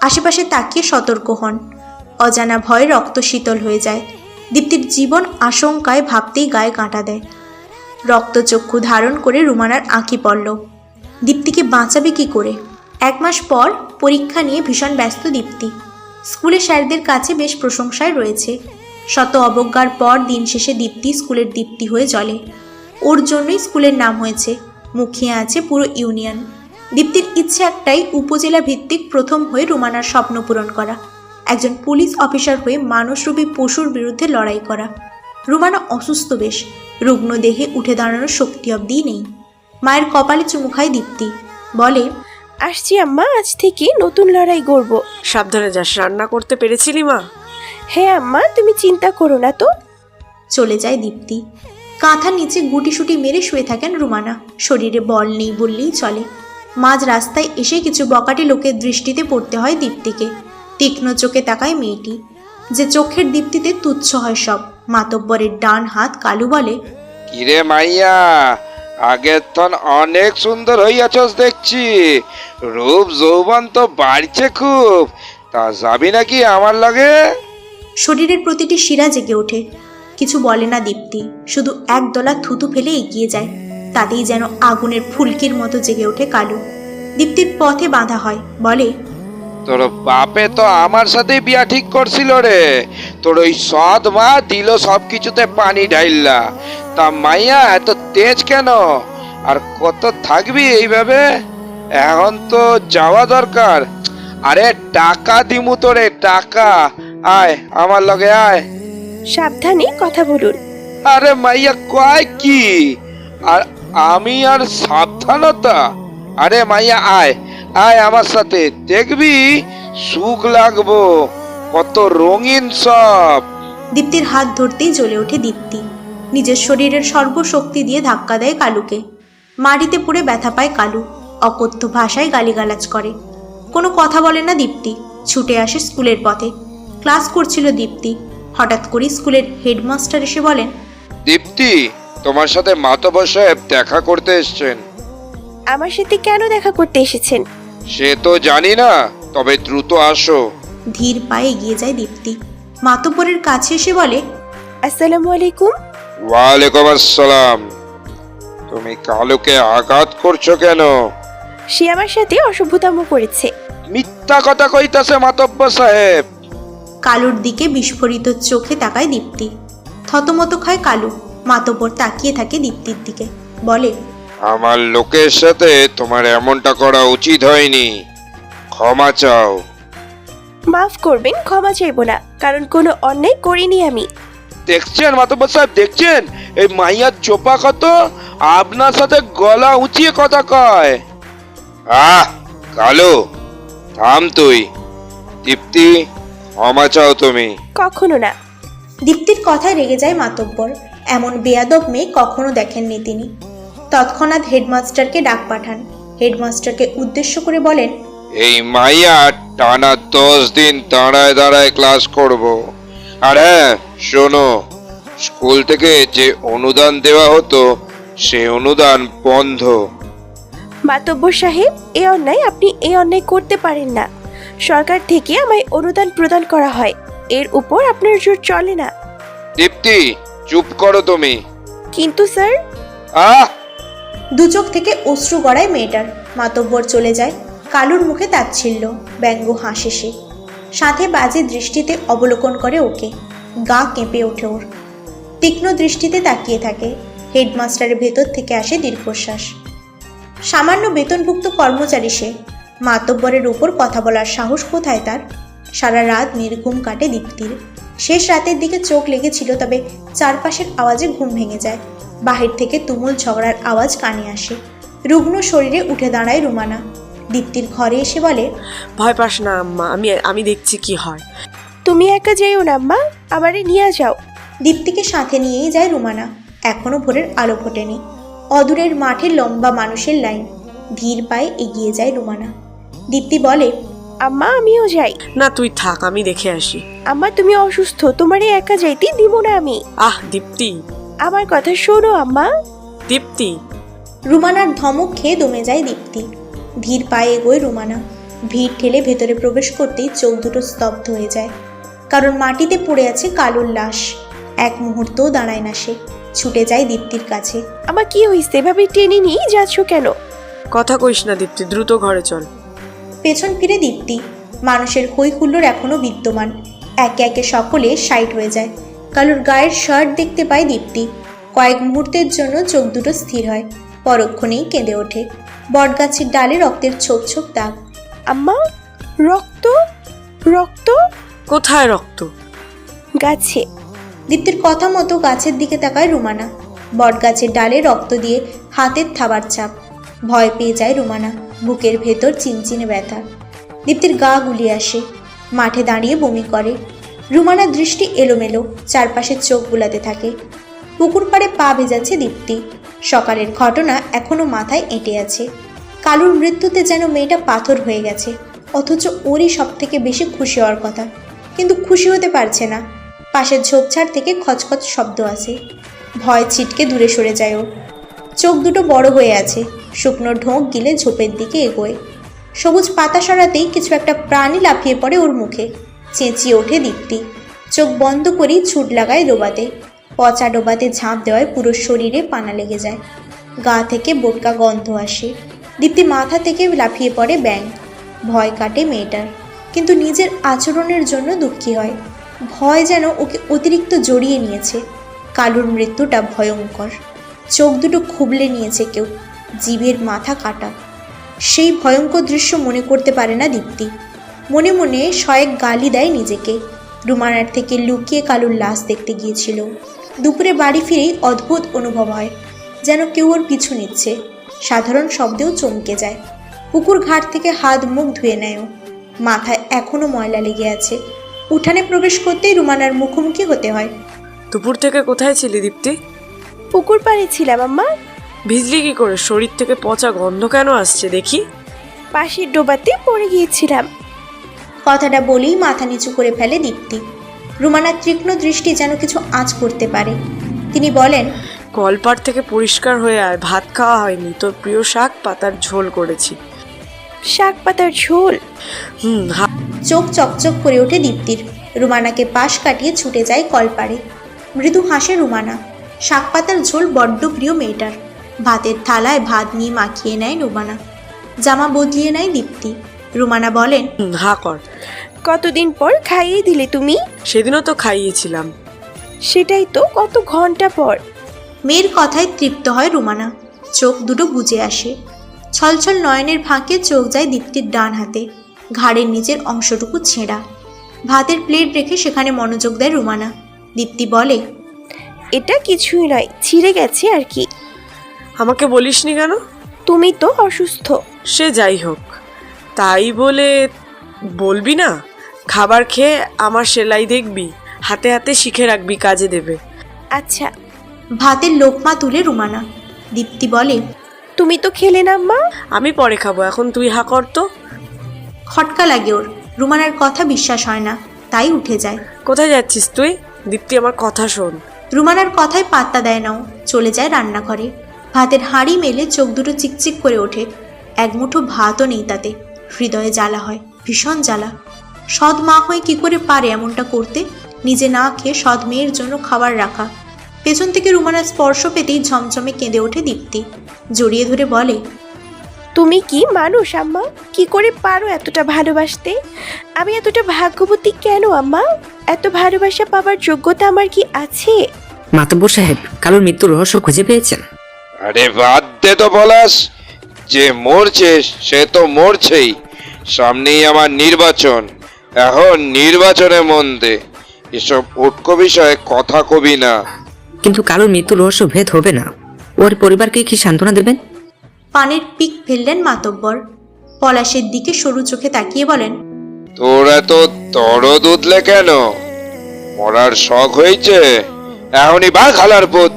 আশেপাশে তাকিয়ে সতর্ক হন। অজানা ভয়ে রক্ত শীতল হয়ে যায়। দীপ্তির জীবন আশঙ্কায় ভাবতেই গায়ে কাঁটা দেয়। রক্তচক্ষু ধারণ করে রুমানার আঁখি পড়ল। দীপ্তিকে বাঁচাবে কি করে? 1 মাস পর পরীক্ষা নিয়ে ভীষণ ব্যস্ত দীপ্তি। স্কুলে স্যারদের কাছে বেশ প্রশংসায় রয়েছে। শত অবজ্ঞার পর দিন শেষে দীপ্তি স্কুলের দীপ্তি হয়ে জ্বলে। ওর জন্যই স্কুলের নাম হয়েছে, মুখিয়ে আছে পুরো ইউনিয়ন। দীপ্তির ইচ্ছে একটাই, উপজেলা ভিত্তিক প্রথম হয়ে রুমানার স্বপ্ন পূরণ করা, একজন পুলিশ অফিসার হয়ে মানুষরূপী পশুর বিরুদ্ধে লড়াই করা। রুমানা অসুস্থ বেশ, রুগ্ন দেহে উঠে দাঁড়ানোর শক্তি অবধি নেই। মায়ের কপালে চুমু খায় দীপ্তি, বলে, আসছি আম্মা, আজ থেকে নতুন লড়াই গড়ব। সাবধানে যাস। রান্না করতে পেরেছিলি মা? হ্যাঁ আম্মা, তুমি চিন্তা করো না তো। চলে যায় দীপ্তি। কাঁথার নিচে গুটিসুটি মেরে শুয়ে থাকেন রুমানা। শরীরে বল নেই বললেই চলে। মাঝ রাস্তায় এসে কিছু বকাটে লোকের দৃষ্টিতে পড়তে হয় দীপ্তিকে। তীক্ষ্ণ চোখে তাকায় মেয়েটি, যে চোখের দীপ্তিতে তুচ্ছ হয় সব। মাতব্বরের ডান হাত কালু বলে, কিরে মাইয়া, আগের তন অনেক সুন্দর হইয়াছস দেখছি। রূপ যৌবন তো বাড়ছে খুব। তা যাবি নাকি আমার লাগে? শরীরের প্রতিটি শিরা জেগে ওঠে। কিছু বলে না দীপ্তি, শুধু একদলা থুতু ফেলে এগিয়ে যায়। তাতেই যেন আগুনের ফুলকির মতো জেগে ওঠে কালু। দীপ্তির পথে বাঁধা হয়, বলে, তোর বাপে তো আমার সাথে বিয়া ঠিক করছিল রে। তোর ওই সৎ মা দিল সবকিছুতে পানি ঢাইল্লা। তা মাইয়া এত তেজ কেন? আর কত থাকবি এইভাবে? এখন তো যাওয়া দরকার। আরে টাকা দিমু তোরে, টাকা। আয় আমার লগে আয়। সাবধানে কথা বলুন। আরে মাইয়া কয় কি? আর আমি আর সাবধানতা? আরে মাইয়া আয়, আয় আমার সাথে, দেখবি সুখ লাগবো। কত রঙিন সব। দীপ্তির হাত ধরতেই জ্বলে ওঠে দীপ্তি। নিজের শরীরের সর্বশক্তি দিয়ে ধাক্কা দেয় কালুকে। মাটিতে পড়ে ব্যথা পায় কালু। অকথ্য ভাষায় গালিগালাজ করে। কোনো কথা বলে না দীপ্তি। ছুটে আসে স্কুলের পথে। ক্লাস করছিল দীপ্তি। হঠাৎ করে স্কুলের হেডমাস্টার এসে বলেন, দীপ্তি, তোমার সাথে মাতব্বর সাহেব দেখা করতে এসেছেন। আমার সাথে কেন দেখা করতে এসেছেন? সে তো জানি না, তবে দ্রুত আসো। ধীর পায়ে এগিয়ে যায় দীপ্তি। মাতব্বরের কাছে এসে বলে, আসসালামু আলাইকুম। ওয়ালাইকুম আসসালাম। তুমি কালুকে আঘাত করছো কেন? সে আমার সাথে অসভ্যতাম করেছে। মিথ্যা কথা কইতাছে মাতব্বর সাহেব। কালুর দিকে বিস্ফোরিত চোখে তাকায় দীপ্তি। থতমত খায় কালু। মাতব্বর তাকিয়ে থাকে দীপ্তির দিকে, বলে, আমার লোকের সাথে তোমার এমনটা করা উচিত হয়নি। ক্ষমা চাও। মাফ করবেন, ক্ষমা চাইব না, কারণ কোনো অন্যায় করিনি আমি। দেখছেন মাতব্বর সাহেব, দেখছেন এই মাইয়ার চোপা কত? আপনার সাথে গলা উঁচিয়ে কথা কয়। কালু, থাম তুই। দীপ্তি, ক্ষমা চাও তুমি। কখনো না। দীপ্তির কথায় রেগে যায় মাতব্বর। এমন বেয়াদব মেয়ে কখনো দেখেননি তিনি। তৎক্ষণাৎ হেডমাস্টারকে ডাক পাঠান। হেডমাস্টারকে উদ্দেশ্য করে বলেন, এই মাইয়া টানা 10 দিন দাঁড়ায় দাঁড়ায় ক্লাস করব। আর হ্যাঁ শোনো, স্কুল থেকে যে অনুদান দেওয়া হতো সে অনুদান বন্ধ। মাতব্বর সাহেব, এই অন্যায় আপনি করতে পারেন না। সরকার থেকে আমায় অনুদান প্রদান করা হয়, এর উপর আপনার জোর চলে না। দীপ্তি, চুপ করো তুমি। কিন্তু স্যার। দু চোখ থেকে অশ্রু গড়ায় মেয়েটার। মাতব্বর চলে যায়। কালুর মুখে তাচ্ছিল্য, ব্যঙ্গ হাসে সে। সাথে বাজে দৃষ্টিতে অবলোকন করে ওকে। গা কেঁপে ওঠে ওর। তীক্ষ্ণ দৃষ্টিতে তাকিয়ে থাকে। হেডমাস্টারের ভেতর থেকে আসে দীর্ঘশ্বাস। সামান্য বেতনভুক্ত কর্মচারী সে। মাতব্বরের উপর কথা বলার সাহস কোথায় তার? সারা রাত নির্ঘুম কাটে দীপ্তির। শেষ রাতের দিকে চোখ লেগেছিল, তবে চারপাশের আওয়াজে ঘুম ভেঙে যায়। বাহির থেকে তুমুল ঝগড়ার আওয়াজ কানে আসে। রুগ্ন শরীরে উঠে দাঁড়ায় রুমানা। দীপ্তির ঘরে এসে বলে, ভয় পাস না আম্মা, আমি দেখছি কি হয়। তুমি একা যাইও না আম্মা, আমারে নিয়ে যাও। দীপ্তিকে সাথে নিয়েই যায় রুমানা। এখনো ভোরের আলো ফোটেনি। অদূরের মাঠে লম্বা মানুষের লাইন। ধীর পায়ে এগিয়ে যায় রুমানা। দীপ্তি বলে, আম্মা আমিও যাই। না তুই থাক, আমি দেখে আসি। আম্মা তুমি অসুস্থ, তোমারে একা যাইতে দিব না আমি। আহ দীপ্তি, আমার কথা শোনো আম্মা। দীপ্তি। রুমানার ধমক খেয়ে দমে যায় দীপ্তি। ধীর পায়ে এগোয় রুমানা। ভিড় ঠেলে ভেতরে প্রবেশ করতেই চোখ দুটো স্তব্ধ হয়ে যায়, কারণ মাটিতে পড়ে আছে কালুর লাশ। এক মুহূর্তও দাঁড়ায় না সে, ছুটে যায় দীপ্তির কাছে। আমার কি হয়েছে, এভাবে টেনে নিয়ে যাচ্ছ কেন? কথা কইস না দীপ্তি, দ্রুত ঘরে চল। পেছন ফিরে দীপ্তি। মানুষের হই হুল্লোড় এখনো বিদ্যমান। একে একে সকলে সাইড হয়ে যায়। কালুর গায়ের শার্ট দেখতে পায় দীপ্তি। কয়েক মুহূর্তের জন্য চোখ দুটো স্থির হয়, পরক্ষণেই কেঁদে ওঠে। বটগাছের ডালে রক্তের ছোপ ছোপ দাগ। আম্মা, রক্ত রক্ত কোথায় রক্ত? গাছে। দীপ্তির কথা মতো গাছের দিকে তাকায় রুমানা। বটগাছের ডালে রক্ত দিয়ে হাতের থাবার ছাপ। ভয় পেয়ে যায় রুমানা, বুকের ভেতর চিনচিনে ব্যথা। দীপ্তির গা গুলিয়ে আসে, মাঠে দাঁড়িয়ে বমি করে। রুমানার দৃষ্টি এলোমেলো, চারপাশে চোখ বুলাতে থাকে। পুকুর পাড়ে পা ভেজাচ্ছে দীপ্তি। সকালের ঘটনা এখনো মাথায় এঁটে আছে। কালুর মৃত্যুতে যেন মেয়েটা পাথর হয়ে গেছে, অথচ ওরই সব থেকে বেশি খুশি হওয়ার কথা, কিন্তু খুশি হতে পারছে না। পাশের ঝোপঝাড় থেকে খচখচ শব্দ আসে। ভয় ছিটকে দূরে সরে যায় ও। চোখ দুটো বড় হয়ে আছে, শুকনো ঢোক গিলে ঝোপের দিকে এগোয়। সবুজ পাতা সরাতেই কিছু একটা প্রাণী লাফিয়ে পড়ে ওর মুখে। চেঁচিয়ে ওঠে দীপ্তি। চোখ বন্ধ করেই ছুট লাগায় ডোবাতে। পচা ডোবাতে ঝাঁপ দেওয়ায় পুরো শরীরে পানা লেগে যায়। গা থেকে বোটকা গন্ধ আসে। দীপ্তি মাথা থেকে লাফিয়ে পড়ে ব্যাঙ। ভয় কাটে মেয়েটার, কিন্তু নিজের আচরণের জন্য দুঃখী হয়। ভয় যেন ওকে অতিরিক্ত জড়িয়ে নিয়েছে। কালুর মৃত্যুটা ভয়ঙ্কর। চোখ দুটো খুবলে নিয়েছে কেউ, জিভের মাথা কাটা। সেই ভয়ঙ্কর দৃশ্য মনে করতে পারে না দীপ্তি। মনে মনে শয়েক গালি দেয় নিজেকে। রুমানার থেকে লুকিয়ে কালুর লাশ দেখতে গিয়েছিল। দুপুরে বাড়ি ফিরেই অদ্ভুত অনুভব হয়, যেন কেউ ওর পিছু নিচ্ছে। সাধারণ শব্দেও চমকে যায়। পুকুর ঘাট থেকে হাত মুখ ধুয়ে নেয় ও। মাথায় এখনো ময়লা লেগে আছে। উঠানে প্রবেশ করতেই রুমানার মুখোমুখি হতে হয়। দুপুর থেকে কোথায় ছিলি দীপ্তি? পুকুর পাড়ে ছিলাম আম্মা। ভিজলি কি করে? শরীর থেকে পচা গন্ধ কেন আসছে দেখি? পাশের ডোবাতে পড়ে গিয়েছিলাম। কথাটা বলেই মাথা নিচু করে ফেলে দীপ্তি। রুমানার তীক্ষ্ণ দৃষ্টি যেন কিছু আঁচ করতে পারে। তিনি বলেন, কলপাড় থেকে পরিষ্কার হয়ে আয়, ভাত খাওয়া হয়নি। তোর প্রিয় শাক পাতার ঝোল করেছি। শাক পাতার ঝোল? চোখ চকচক করে ওঠে দীপ্তির। রুমানাকে পাশ কাটিয়ে ছুটে যায় কলপাড়ে। মৃদু হাসে রুমানা। শাক পাতার ঝোল বড্ড প্রিয় মেয়েটার। ভাতের থালায় ভাত নিয়ে মাখিয়ে নেয় রুমানা। জামা বদলিয়ে নেয় দীপ্তি। রুমানা বলেন, হা কর। কতদিন পর খাইয়ে দিলে তুমি? সেদিনও তো খাইয়েছিলাম। সেটাই তো, কত ঘন্টা পর। মেয়ের কথায় তৃপ্ত হয় রুমানা। চোখ দুটো বুজে আসে। ছলছল নয়নের ফাঁকে চোখ যায় দীপ্তির ডান হাতে। ঘাড়ের নিচের অংশটুকু ছেঁড়া। ভাতের প্লেট রেখে সেখানে মনোযোগ দেয় রুমানা। দীপ্তি বলে, এটা কিছুই নয়, ছিঁড়ে গেছে আর কি। আমাকে বলিসনি কেন? তুমি তো অসুস্থ। সে যাই হোক, তাই বলে বলবি না? খাবার খেয়ে আমার সেলাই দেখবি, হাতে হাতে শিখে রাখবি, কাজে দেবে। আচ্ছা। ভাতের লোকমা তুলে রুমানা। দীপ্তি বলে, তুমি তো খেলে না মা। আমি পরে খাবো, এখন তুই হা কর তো। খটকা লাগে ওর। রুমানার কথা বিশ্বাস হয় না, তাই উঠে যায়। কোথায় যাচ্ছিস তুই? দীপ্তি আমার কথা শোন। রুমানার কথায় পাত্তা দেয় নাও, চলে যায় রান্নাঘরে। ভাতের হাঁড়ি মেলে চোখ দুটো চিকচিক করে ওঠে। এক মুঠো ভাতও নেই তাতে। হৃদয়ে জ্বালা হয়, ভীষণ জ্বালা। সৎ মা হয়ে কি করে পারে এমনটা করতে? নিজে না খেয়ে সৎ মেয়ের জন্য খাবার রাখা। পেছন থেকে রুমানার স্পর্শ পেতেই ঝমঝমে কেঁদে ওঠে দীপ্তি। জড়িয়ে ধরে বলে, তুমি কি মানুষ আম্মা? কি করে পারো এতটা ভালোবাসতে? আমি এতটা ভাগ্যবতী কেন আম্মা? এত ভালোবাসা পাবার যোগ্যতা আমার কি আছে? মাতব্বর সাহেব, কালুর মৃত্যুর রহস্য খুঁজে পেয়েছেন? আরে বাদ দে তো পলাশ, যে মরছে সে তো মরছেই। সামনেই আমার নির্বাচন, এখন নির্বাচনে মন দে। এসব উটকো বিষয়ে কথা কবি না। কিন্তু কালুর মৃত্যুর রহস্য ভেদ হবে না। ওর পরিবারকে কি সান্ত্বনা দেবেন? পানের পিক ফেললেন মাতব্বর। পলাশের দিকে সরু চোখে তাকিয়ে বলেন, তোর এত দরদ উঠলে কেন? মরার শখ হয়েছে? এখনই বা খালার পুত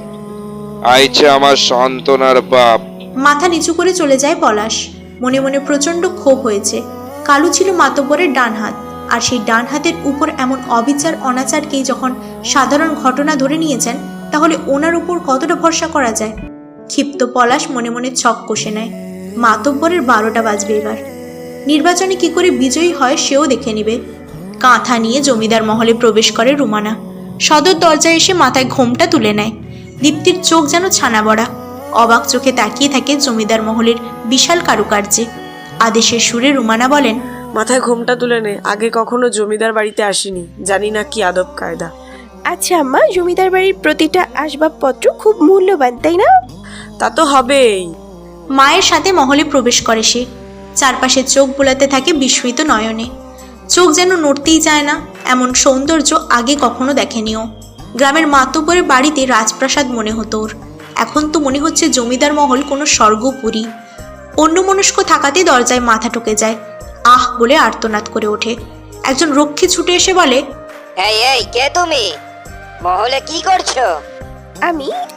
আইছে আমার সান্ত্বনার বাপ। মাথা নিচু করে চলে যায় পলাশ। মনে মনে প্রচণ্ড ক্ষোভ হয়েছে। কালু ছিল মাতব্বরের ডান হাত, আর সেই ডান হাতের উপর এমন অবিচার অনাচারকেই যখন সাধারণ ঘটনা ধরে নিয়েছেন, তাহলে ওনার উপর কতটা ভরসা করা যায়? ক্ষিপ্ত পলাশ মনে মনে ছক কষে নেয়। মাতব্বরের 12টা বাজবে এবার। নির্বাচনে কি করে বিজয়ী হয় সেও দেখে নিবে। কাঁথা নিয়ে জমিদার মহলে প্রবেশ করে রুমানা। সদর দরজায় এসে মাথায় ঘোমটা তুলে নেয়। দীপ্তির চোখ যেন ছানা বড়া, অবাক চোখে তাকিয়ে থাকে জমিদার মহলের বিশাল কারুকার্যে। আদেশের সুরে রুমানা বলেন, মাথায় ঘোমটা তুলে নে, আগে কখনো জমিদার বাড়িতে আসিনি, জানি না কি আদব কায়দা। আচ্ছা আম্মা, জমিদার বাড়ির প্রতিটা আসবাবপত্র খুব মূল্যবান, তাই না? তা তো হবেই। মায়ের সাথে মহলে প্রবেশ করে সে। চারপাশে চোখ বোলাতে থাকে বিস্মিত নয়নে। চোখ যেন নড়তেই চায় না, এমন সৌন্দর্য আগে কখনো দেখেনিও। গ্রামের মাতব্বরের বাড়িতে রাজপ্রাসাদ মনে হতো ওর, এখন তো মনে হচ্ছে জমিদার মহল কোনো স্বর্গপুরী। অন্যমনস্ক থাকাতে দরজায় মাথা ঠুকে যায়। আহ বলে আর্তনাদ করে ওঠে। একজন রক্ষী ছুটে এসে বলে, এই এই, কে তুমি? মহলে কি করছো?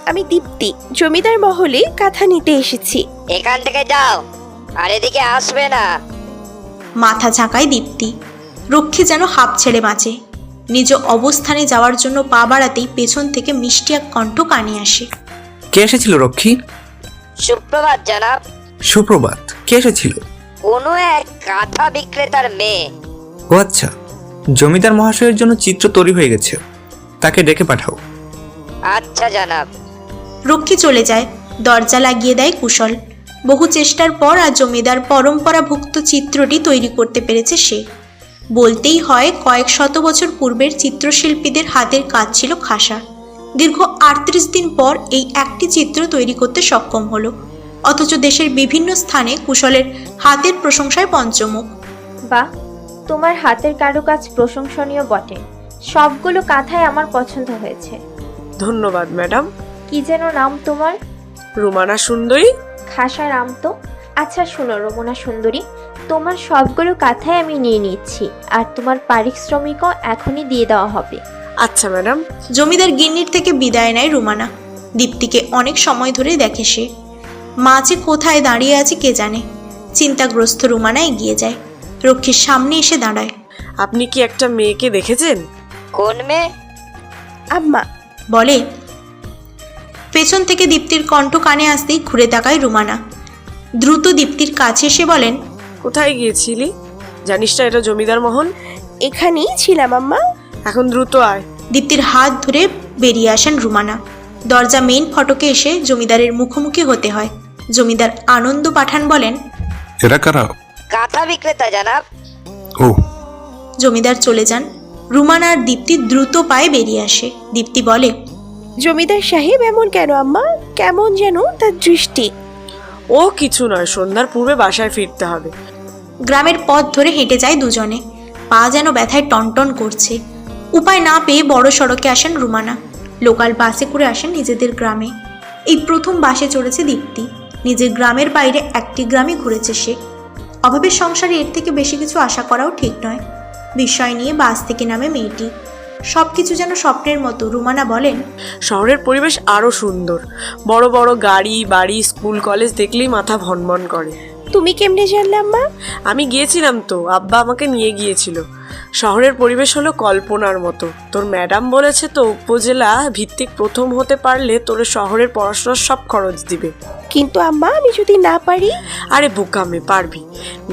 আমি দীপ্তি, জমিদার মহলে কাঁথা নিতে এসেছি। এখান থেকে যাও, আর এদিকে আসবে না। মাথা ঝাঁকায় দীপ্তি। রক্ষী যেন হাঁপ ছেড়ে বাঁচে। নিজ অবস্থানে যাওয়ার জন্য পা বাড়াতেই পেছন থেকে মিষ্টি এক কণ্ঠ কানে আসে। কে এসেছিল রক্ষী? সুপ্রভাত জনাব। সুপ্রভাত। কে এসেছিল? কোনো এক কাঁথা বিক্রেতার মেয়ে। ও আচ্ছা, জমিদার মহাশয়ের জন্য চিত্র তৈরি হয়ে গেছে, তাকে ডেকে পাঠাও। আচ্ছা জনাব। রক্ষী চলে যায়। দরজা লাগিয়ে দেয় কুশল। বহু চেষ্টার পর আর জমিদার পরম্পরাভুক্ত চিত্রটি তৈরি করতে পেরেছে সে। বলতেই হয়, কয়েক শত বছর পূর্বের চিত্রশিল্পীদের হাতের কাজ ছিল খাসা। দীর্ঘ 38 দিন পর এই একটি চিত্র তৈরি করতে সক্ষম হলো। অথচ দেশের বিভিন্ন স্থানে কুশলের হাতের প্রশংসায় পঞ্চমুখ। বাহ, তোমার হাতের কারুকাজ প্রশংসনীয় বটে। সবগুলো কাঁথাই আমার পছন্দ হয়েছে। ধন্যবাদ ম্যাডাম। কি যেন নাম তোমার? রুমানা সুন্দরী। খাসা নাম তো। আচ্ছা শোনো রমনা সুন্দরী, তোমার সবগুলো কাঁথাই আমি নিয়ে নিচ্ছি, আর তোমার পারিশ্রমিকও এখনই দিয়ে দেওয়া হবে। আচ্ছা ম্যাডাম। জমিদার গিন্নির থেকে বিদায় নেয় রুমানা। দীপ্তিকে অনেক সময় ধরে দেখে সে। মা যে কোথায় দাঁড়িয়ে আছে কে জানে। চিন্তাগ্রস্ত রুমানা এগিয়ে যায়। রক্ষীর সামনে এসে দাঁড়ায়। আপনি কি একটা মেয়েকে দেখেছেন? কোন মেয়ে? আম্মা, বলে। পেছন থেকে দীপ্তির কণ্ঠ কানে আসতেই ঘুরে তাকায় রুমানা। দ্রুত দীপ্তির কাছে এসে বলেন, কোথায় গিয়েছিলি? জানিস না এটা জমিদার মহল? এখানেই ছিলাম আম্মা। এখন দ্রুত আয়। দীপ্তির হাত ধরে বেরিয়ে আসেন রুমানা। দরজা মেইন ফটকে এসে জমিদারের মুখোমুখি হতে হয়। জমিদার আনন্দ পাঠান বলেন, এরা কারা? কাঁথা বিক্রেতা জনাব। ও। জমিদার চলে যান। রুমানা আর দীপ্তি দ্রুত পায়ে বেরিয়ে আসে। দীপ্তি বলে, জমিদার সাহেব এমন কেন আম্মা? কেমন যেন তার দৃষ্টি। ও কিছু নয়, সন্ধ্যার পূর্বে বাসায় ফিরতে হবে। গ্রামের পথ ধরে হেঁটে যায় দুজনে। পা যেন ব্যথায় টনটন করছে। উপায় না পেয়ে বড় সড়কে আসেন রুমানা। লোকাল বাসে করে আসেন নিজেদের গ্রামে। এই প্রথম বাসে চড়েছে দীপ্তি। নিজের গ্রামের বাইরে একটি গ্রামে ঘুরেছে সে। অভাবের সংসারে এর থেকে বেশি কিছু আশা করাও ঠিক নয়। বিস্ময় নিয়ে বাস থেকে নামে মেয়েটি। সবকিছু যেন স্বপ্নের মতো। রুমানা বলেন, শহরের পরিবেশ আরো সুন্দর। বড় বড় গাড়ি, বাড়ি, স্কুল, কলেজ দেখলেই মাথা ভনভন করে। তুমি কেমনে জানলে আম্মা? আমি গিয়েছিলাম তো, আব্বা আমাকে নিয়ে গিয়েছিল। শহরের পরিবেশ হলো কল্পনার মতো। তোর ম্যাডাম বলেছে তো, উপজেলা ভিত্তিক প্রথম হতে পারলে তোর শহরের পড়াশোনার সব খরচ দিবে। কিন্তু আম্মা, আমি যদি না পারি? আরে বোকামে, পারবি।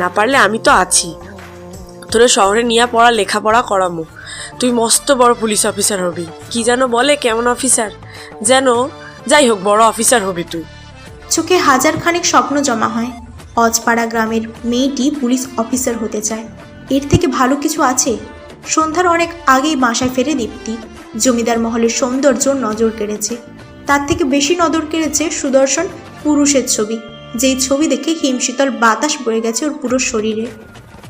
না পারলে আমি তো আছি, তোর শহরে নিয়ে পড়া লেখাপড়া করামো। তুই মস্ত বড় পুলিশ অফিসার হবি। কি যেন বলে, কেমন অফিসার যেন, যাই হোক বড় অফিসার হবি তুই। চোখে হাজার খানেক স্বপ্ন জমা হয়। অজপাড়া গ্রামের মেয়েটি পুলিশ অফিসার হতে চায়। এর থেকে ভালো কিছু আছে? সন্ধ্যার অনেক আগেই বাসায় ফেরে দীপ্তি। জমিদার মহলের সৌন্দর্য নজর কেড়েছে। তার থেকে বেশি নজর কেড়েছে সুদর্শন পুরুষের ছবি, যেই ছবি দেখে হিমশীতল বাতাস বয়ে গেছে ওর পুরো শরীরে।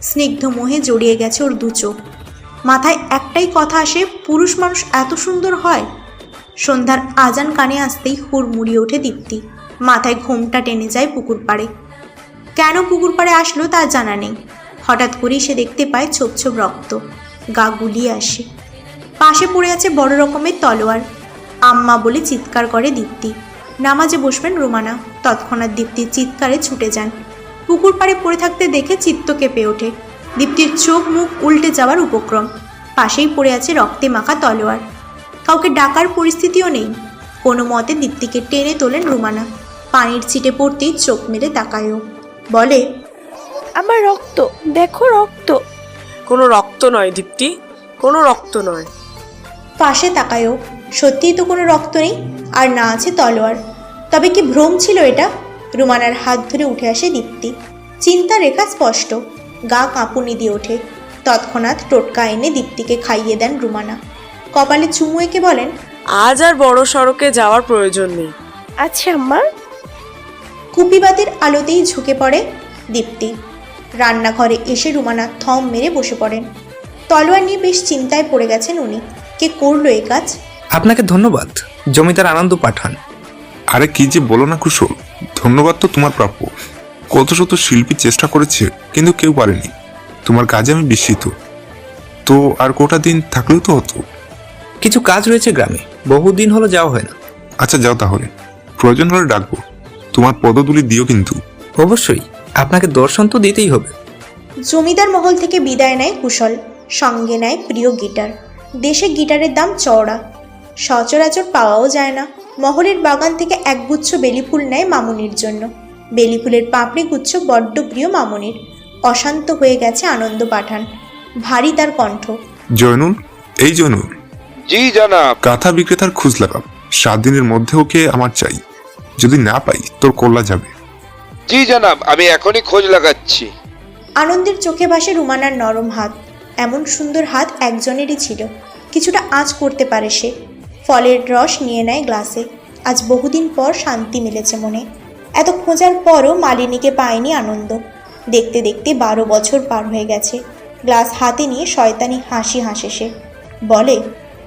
স্নিগ্ধ মোহে জড়িয়ে গেছে ওর দু চোখ। মাথায় একটাই কথা আসে, পুরুষ মানুষ এত সুন্দর হয়? সন্ধ্যার আজান কানে আসতেই হুড়মুড়িয়ে ওঠে দীপ্তি। মাথায় ঘোমটা টেনে যায় পুকুর পাড়ে। কেন পুকুর পাড়ে আসলো তার জানা নেই। হঠাৎ করেই সে দেখতে পায় ছোপ ছোপ রক্ত। গা গুলিয়ে আসে। পাশে পড়ে আছে বড় রকমের তলোয়ার। আম্মা বলে চিৎকার করে দীপ্তি। নামাজে বসবেন রুমানা। তৎক্ষণাৎ দীপ্তির চিৎকারে ছুটে যান। পুকুর পাড়ে পড়ে থাকতে দেখে চিত্ত কেঁপে ওঠে। দীপ্তির চোখ মুখ উল্টে যাওয়ার উপক্রম। পাশেই পড়ে আছে রক্তে মাখা তলোয়ার। কাউকে ডাকার পরিস্থিতিও নেই। কোনো মতে দীপ্তিকে টেনে তোলেন রুমানা। পানির ছিটে পড়তেই চোখ মেলে তাকায়ও। বলে, আমার রক্ত, দেখো রক্ত। কোনো রক্ত নয় দীপ্তি, কোনো রক্ত নয়। পাশে তাকায়ও। সত্যিই তো কোনো রক্ত নেই, আর না আছে তলোয়ার। তবে কি ভ্রম ছিল এটা? রুমানার হাত ধরে উঠে আসে দীপ্তি। চিন্তা রেখা স্পষ্ট। গা কাঁপুনি দিয়ে ওঠে। তৎক্ষণাৎ টোটকা এনে দীপ্তিকে খাইয়ে দেন রুমানা। কপালে চুমু এঁকে বলেন, আজ আর বড় সড়কে যাওয়ার প্রয়োজন নেই। আচ্ছা আম্মা। কুপিবাতির আলোতেই ঝুঁকে পড়ে দীপ্তি। রান্নাঘরে এসে রুমানা থম মেরে বসে পড়েন। তলোয়ার নিয়ে বেশ চিন্তায় পড়ে গেছেন উনি। কে করলো এই কাজ? আপনাকে ধন্যবাদ, জমিদার আনন্দ পাঠান। আরে কি যে বলো না কুশল, ধন্যবাদ তো তোমার প্রাপ্য। কত শত শিল্পী চেষ্টা করেছে কিন্তু কেউ পারেনি। তোমার কাজে আমি বিস্মিত। তো আর কটা দিন থাকলেও তো হতো। কিছু কাজ রয়েছে গ্রামে, বহুদিন হলো যাওয়া হয় না। আচ্ছা যাও তাহলে, প্রয়োজন হলে ডাকবো। তোমার পদধূলি দিও কিন্তু। অবশ্যই, আপনাকে দর্শন তো দিতেই হবে। জমিদার মহল থেকে বিদায় নেয় কুশল। সঙ্গে নেয় প্রিয় গিটার। দেশে গিটারের দাম চওড়া, সচরাচর পাওয়াও যায় না। মহলের বাগান থেকে একগুচ্ছ বেলি ফুল নেয় মামুনির জন্য। বেলি ফুলের পাপড়ি গুচ্ছ বড্ড প্রিয় মামুনির। অশান্ত হয়ে গেছে আনন্দ পাঠান। ভারী তার কণ্ঠ। জয়নুল, এই জয়নুল, জি জনাব। কাঁথা বিক্রেতার খোঁজ লাগাও। 7 দিনের মধ্যে ওকে আমার চাই। যদি না পাই তোর কল্লা যাবে। জি জনাব, আমি এখনই খোঁজ লাগাচ্ছি। আনন্দের চোখে ভাসে রুমানার নরম হাত। এমন সুন্দর হাত একজনেরই ছিল। কিছুটা আঁচ করতে পারে সে। ফলের রস নিয়ে নেয় গ্লাসে। আজ বহুদিন পর শান্তি মিলেছে মনে। এত খোঁজার পরও মালিনীকে পায়নি আনন্দ। দেখতে দেখতে 12 বছর পার হয়ে গেছে। গ্লাস হাতে নিয়ে শয়তানি হাসি হাসে সে। বলে,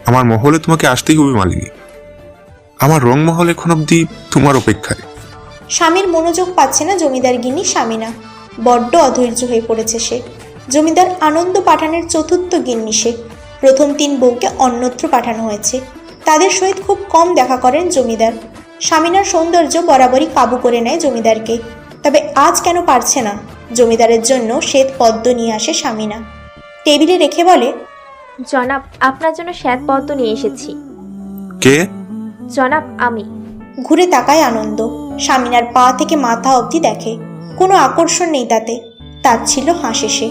আমার মহলে তোমাকে আসতেই হবে মালিনী। আমার রং মহল এখন অব্দি তোমার অপেক্ষায়। স্বামীর মনোযোগ পাচ্ছে না জমিদার গিন্নি স্বামীনা। বড্ড অধৈর্য হয়ে পড়েছে সে। জমিদার আনন্দ পাঠানের চতুর্থ গিন্নি সে। প্রথম 3 বউকে অন্যত্র পাঠানো হয়েছে। তাদের সহিত খুব কম দেখা করেন জমিদার। স্বামীনার সৌন্দর্য বরাবরই কাবু করে নেয় জমিদারকে। তবে আজ কেন পারছে না? জমিদারের জন্য শ্বেত পদ্ম নিয়ে আসে স্বামীনা। টেবিলে রেখে বলে, জনাব, আপনার জন্য শ্বেত পদ্ম নিয়ে এসেছি। কে? জনাব, আমি। ঘুরে তাকায় আনন্দ। স্বামীনার পা থেকে মাথা অবধি দেখে। কোনো আকর্ষণ নেই তাতে। তাচ্ছিল্য হাসে সে।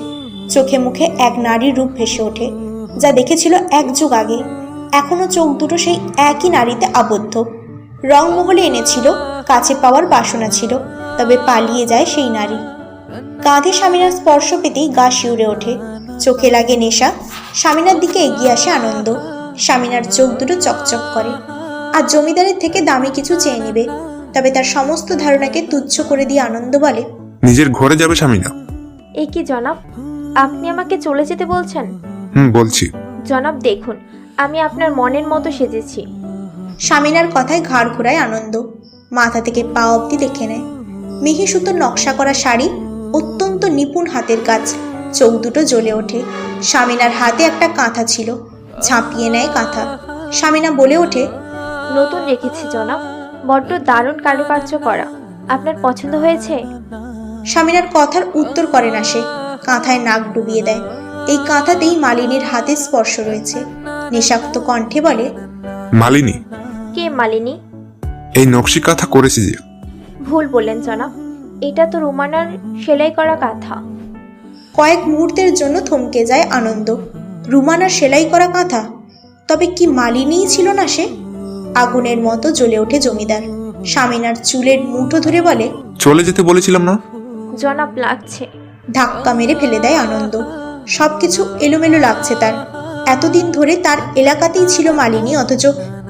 চোখে মুখে এক নারীর রূপ ভেসে ওঠে, যা দেখেছিল 1 যুগ আগে। এখনো চোখ দুটো সেই একই নারীতে আবদ্ধ। রংমহলে এনেছিল, কাছে পাওয়ার বাসনা ছিল, তবে পালিয়ে যায় সেই নারী। কাঁধে স্বামীনার স্পর্শ পেতেই গা শিউরে ওঠে। চোখে লাগে নেশা। স্বামীনার দিকে এগিয়ে আসে আনন্দ। স্বামীনার চোখ দুটো চকচক করে। আর জমিদারের থেকে দামি কিছু চেয়ে নেবে। তবে তার সমস্ত ধারণাকে তুচ্ছ করে দিয়ে আনন্দ বলে, নিজের ঘরে যাবে স্বামীনা। এ কি জনাব, আপনি আমাকে চলে যেতে বলছেন? বলছি। জনাব দেখুন, আমি আপনার মনের মতো সেজেছি। স্বামীনার কথায় ঘাড় ঘোরায় আনন্দ। মাথা থেকে পা অবধি দেখে নেয়। মিহি সুতোর নকশা করা শাড়ি, অত্যন্ত নিপুণ হাতের কাজ। চোখ দুটো জ্বলে ওঠে। স্বামীনার হাতে একটা কাঁথা ছিল। ঝাঁপিয়ে নেয় কাঁথা। স্বামীনা বলে ওঠে, নতুন রেখেছি জনাব, বড্ড দারুণ কারুকার্য করা। আপনার পছন্দ হয়েছে? স্বামীনার কথার উত্তর করে না সে। কাঁথায় নাক ডুবিয়ে দেয়। এই কাঁথাতেই মালিনীর হাতের স্পর্শ রয়েছে। নেশাক্ত কণ্ঠে বলে, মালিনী। কে মালিনী? এই নকশি কাঁথা করেছে যে। ভুল বললেন জনাব, এটা তো রুমানার সেলাই করা কাঁথা। কয়েক মুহূর্তের জন্য থমকে যায় আনন্দ। রুমানার সেলাই করা কাঁথা? তবে কি মালিনীই ছিল না সে? আগুনের মতো জ্বলে ওঠে জমিদার। স্বামীনার চুলের মুঠো ধরে বলে, চলে যেতে বলেছিলাম না? জনাব লাগছে। ধাক্কা মেরে ফেলে দেয় আনন্দ। সবকিছু এলোমেলো লাগছে তার। এতদিন ধরে তার এলাকাতেই ছিল মালিনী, অথচ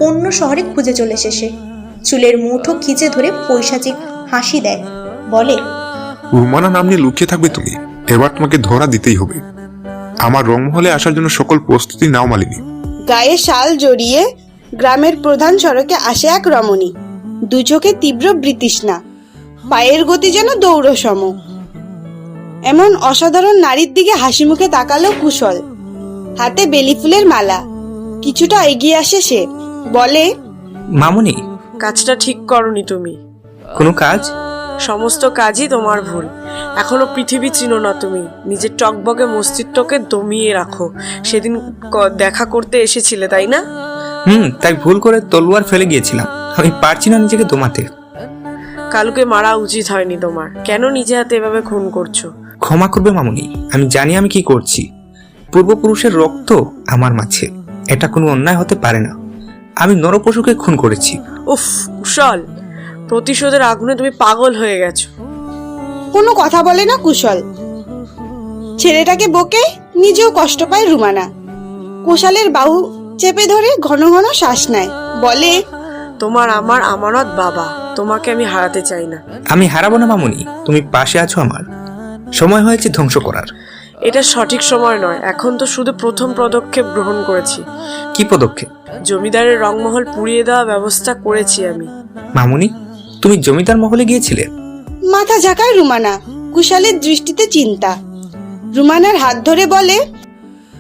অন্য শহরে খুঁজে চলে এসে। চুলের মুঠো খিচে ধরে পৈশাচিক হাসি দেয়। বলে, রুমানা নাম নিয়ে লুকিয়ে থাকবে তুমি? এবার তোমাকে ধরা দিতেই হবে। আমার রংমহলে আসার জন্য সকল প্রস্তুতি নাও মালিনী। গায়ে শাল জড়িয়ে গ্রামের প্রধান সড়কে আসে এক রমণী। 2 চোখে তীব্র বৃতৃষ্ণা, পায়ের গতি যেন দৌড় সম। এমন অসাধারণ নারীর দিকে হাসি মুখে তাকালো কুশল। হাতে বেলি ফুলের মালা। কিছুটা এগিয়ে আসে সে। বলে, মামুনি, কাজটা ঠিক করনি তুমি। কোনো কাজ? সমস্ত কাজই তোমার ভুল। এখনো পৃথিবী চিনো না তুমি। নিজের টকবগে মস্তিষ্ককে দমিয়ে রাখো। সেদিন দেখা করতে এসেছিলে, তাই না? তাই ভুল করে তলোয়ার ফেলে গিয়েছিলাম। আমি পারছি না নিজেকে দমাতে। কালুকে মারা উচিত হয়নি তোমার। কেন নিজে হাতে এভাবে খুন করছো? ক্ষমা করবে মামুনি, আমি জানি আমি কি করছি। পূর্বপুরুষের রক্ত আমার মাঝে, এটা কোনো অন্যায় হতে পারে না। আমি নরপশুকে খুন করেছি। উফ কুশল, প্রতিশোধের আগুনে তুমি পাগল হয়ে গেছো। কোনো কথা বলে না কুশল। ছেলেটাকে বকে নিজেও কষ্ট পায় রুমানা। কুশলের বাহু চেপে ধরে ঘন ঘন শ্বাস নেয়, বলে, তোমার আমার আমানত বাবা, তোমাকে আমি হারাতে চাই না। আমি হারাবো না মামুনি, তুমি পাশে আছো আমার। সময় হয়েছে ধ্বংস করার। এটা সঠিক সময় নয়। এখন তো শুধু প্রথম পদক্ষেপ গ্রহণ করেছি। কি পদক্ষেপ? জমিদারের রংমহল পুড়িয়ে দেওয়ার ব্যবস্থা করেছি আমি। মামুনি, তুমি জমিদার মহলে গিয়েছিলে? মাথা ঝাঁকায় রুমানা। কুশলের দৃষ্টিতে চিন্তা। রুমানার হাত ধরে বলে,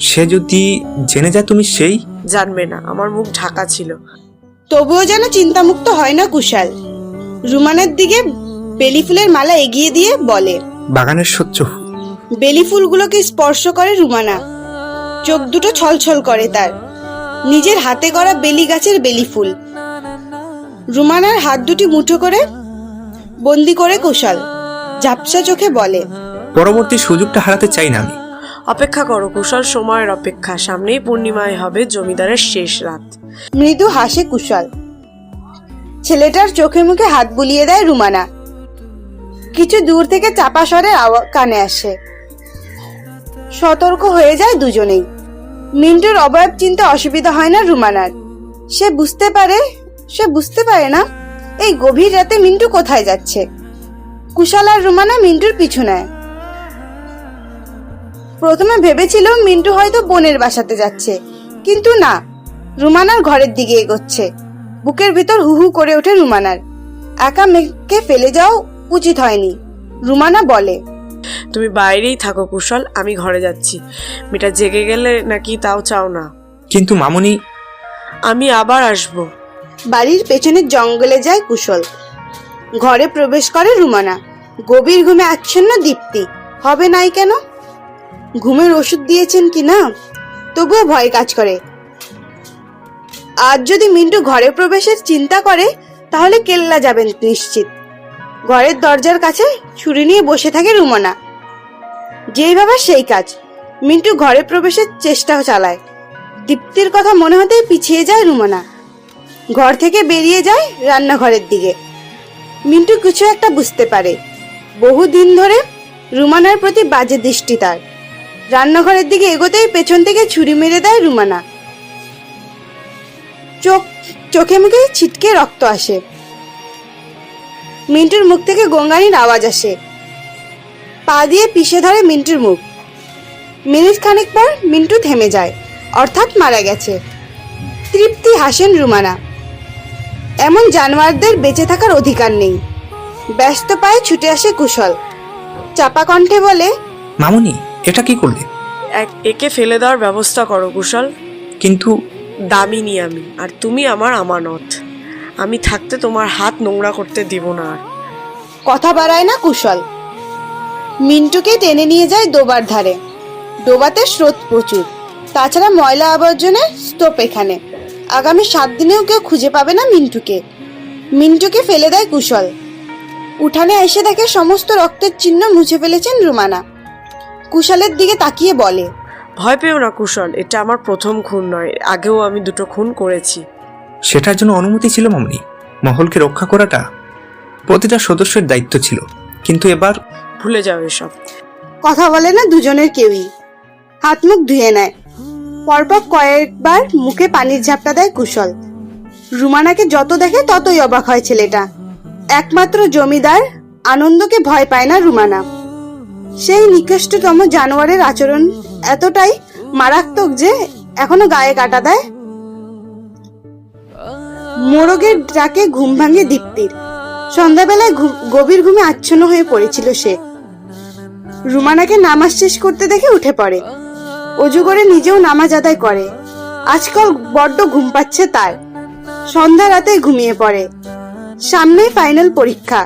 সে যদি জেনে যায় তুমি সেই? জানবে না, আমার মুখ ঢাকা ছিল। তবুও যেন চিন্তামুক্ত হয় না কুশল। রুমানার দিকে বেলি ফুলের মালা এগিয়ে দিয়ে বলে, বাগানের স্বচ্ছ ফুল। বেলি ফুলগুলোকে স্পর্শ করে রুমানা। চোখ দুটো ছলছল করে তার। নিজের হাতে গড়া বেলি গাছের বেলি ফুল। রুমানার হাত দুটি মুঠো করে বন্দি করে কুশল ঝাপসা চোখে বলে, পরবর্তী সুযোগটা হারাতে চাই না আমি। অপেক্ষা করো কুশল, সময়ের অপেক্ষা। সামনেই পূর্ণিমায় হবে জমিদারের শেষ রাত। মৃদু হাসে কুশল। ছেলেটার চোখে মুখে হাত বুলিয়ে দেয় রুমানা। কিছু দূর থেকে চাপা স্বরের কানে আসে। সতর্ক হয়ে যায় দুজনেই। মিন্টুর অবয়ব চিনতে অসুবিধা হয় না রুমানার। সে বুঝতে পারে না এই গভীর রাতে মিন্টু কোথায় যাচ্ছে। কুশল আর রুমানা মিন্টুর পিছু নেয়। প্রথমে ভেবেছিল মিন্টু হয়তো বোনের বাসাতে যাচ্ছে, কিন্তু না, রুমানার ঘরের দিকে এগোচ্ছে। বুকের ভিতর হু হু করে ওঠে রুমানার। একা মেয়েকে ফেলে যাও উচিত হয়নি। রুমানা বলে, তুমি বাইরেই থাকো কুশল, আমি ঘরে যাচ্ছি। মেয়েটা জেগে গেলে নাকি তাও চাও না? কিন্তু মামুনি, আমি আবার আসবো। বাড়ির পেছনের জঙ্গলে যায় কুশল। ঘরে প্রবেশ করে রুমানা। গভীর ঘুমে আচ্ছন্ন দীপ্তি। হবে নাই কেন? ঘুমের ওষুধ দিয়েছেন কি না, তবুও ভয় কাজ করে। আজ যদি মিন্টু ঘরে প্রবেশের চিন্তা করে, তাহলে কেল্লা যাবেন নিশ্চিত। ঘরের দরজার কাছে ছুরি নিয়ে বসে থাকে রুমানা। যেই ভাবে সেই কাজ। মিন্টু ঘরে প্রবেশের চেষ্টা চালায়। দীপ্তির কথা মনে হতেই পিছিয়ে যায় রুমানা। ঘর থেকে বেরিয়ে যায় রান্নাঘরের দিকে। মিন্টু কিছু একটা বুঝতে পারে। বহুদিন ধরে রুমানার প্রতি বাজে দৃষ্টি তার। রান্নাঘরের দিকে এগোতেই পেছন থেকে ছুরি মেরে দেয় রুমানা। চোখে মুখে ছিটকে রক্ত আসে। মিন্টুর মুখ থেকে গঙ্গানির আওয়াজ আসে। পা দিয়ে পিষে ধরে মিন্টুর মুখ। মিনিট খানেক পর মিন্টু থেমে যায়, অর্থাৎ মারা গেছে। তৃপ্তি হাসেন রুমানা। এমন জানোয়ারদের বেঁচে থাকার অধিকার নেই। ব্যস্ত পায়ে ছুটে আসে কুশল। চাপা কণ্ঠে বলে, মামুনি, এটা কি করলে? একে ফেলে দেওয়ার ব্যবস্থা করো কুশল। কিন্তু দামিনী আমি, আর তুমি আমার আমানত। আমি থাকতে তোমার হাত নোংরা করতে দিব না। আর কথা বাড়ায় না কুশল। মিন্টুকে টেনে নিয়ে যায় ডোবার ধারে। ডোবাতে স্রোত প্রচুর। তাছাড়া ময়লা আবর্জনের স্তূপ এখানে। আগামী 7 দিনেও কেউ খুঁজে পাবে না মিন্টুকে ফেলে দেয় কুশল। উঠানে এসে দেখে সমস্ত রক্তের চিহ্ন মুছে ফেলেছেন রুমানা। কুশলের দিকে তাকিয়ে বলে, ভয় পেও না কুশল, এটা আমার প্রথম খুন নয়। আগেও আমি 2টো খুন করেছি। সেটার জন্য অনুমতি ছিল মামুনি। মহলকে রক্ষা করাটা প্রতিটা সদস্যের দায়িত্ব ছিল, কিন্তু এবার ভুলে যাও এসব। কথা বলে না দুজনের কেউই। হাত মুখ ধুয়ে নেয়। পরপর কয়েকবার মুখে পানির ঝাপটা দেয় কুশল। রুমানাকে যত দেখে ততই অবাক হয় ছেলেটা। একমাত্র জমিদার আনন্দকে ভয় পায় না রুমানা। সেই নিকৃষ্টতম জানোয়ারের আচরণ এতটাই মারাত্মক যে এখনো গায়ে কাটা দেয়। মোরগের ডাকে ঘুম ভাঙে দীপ্তির। সন্ধ্যাবেলায় গভীর ঘুমে আচ্ছন্ন হয়ে পড়েছিল সে। রুমানাকে নামাজ শেষ করতে দেখে উঠে পড়ে। অজু করে নিজেও নামাজ আদায় করে। আজকাল বড্ড ঘুম পাচ্ছে তার। সন্ধ্যা রাতে ঘুমিয়ে পড়ে। সামনে ফাইনাল পরীক্ষা।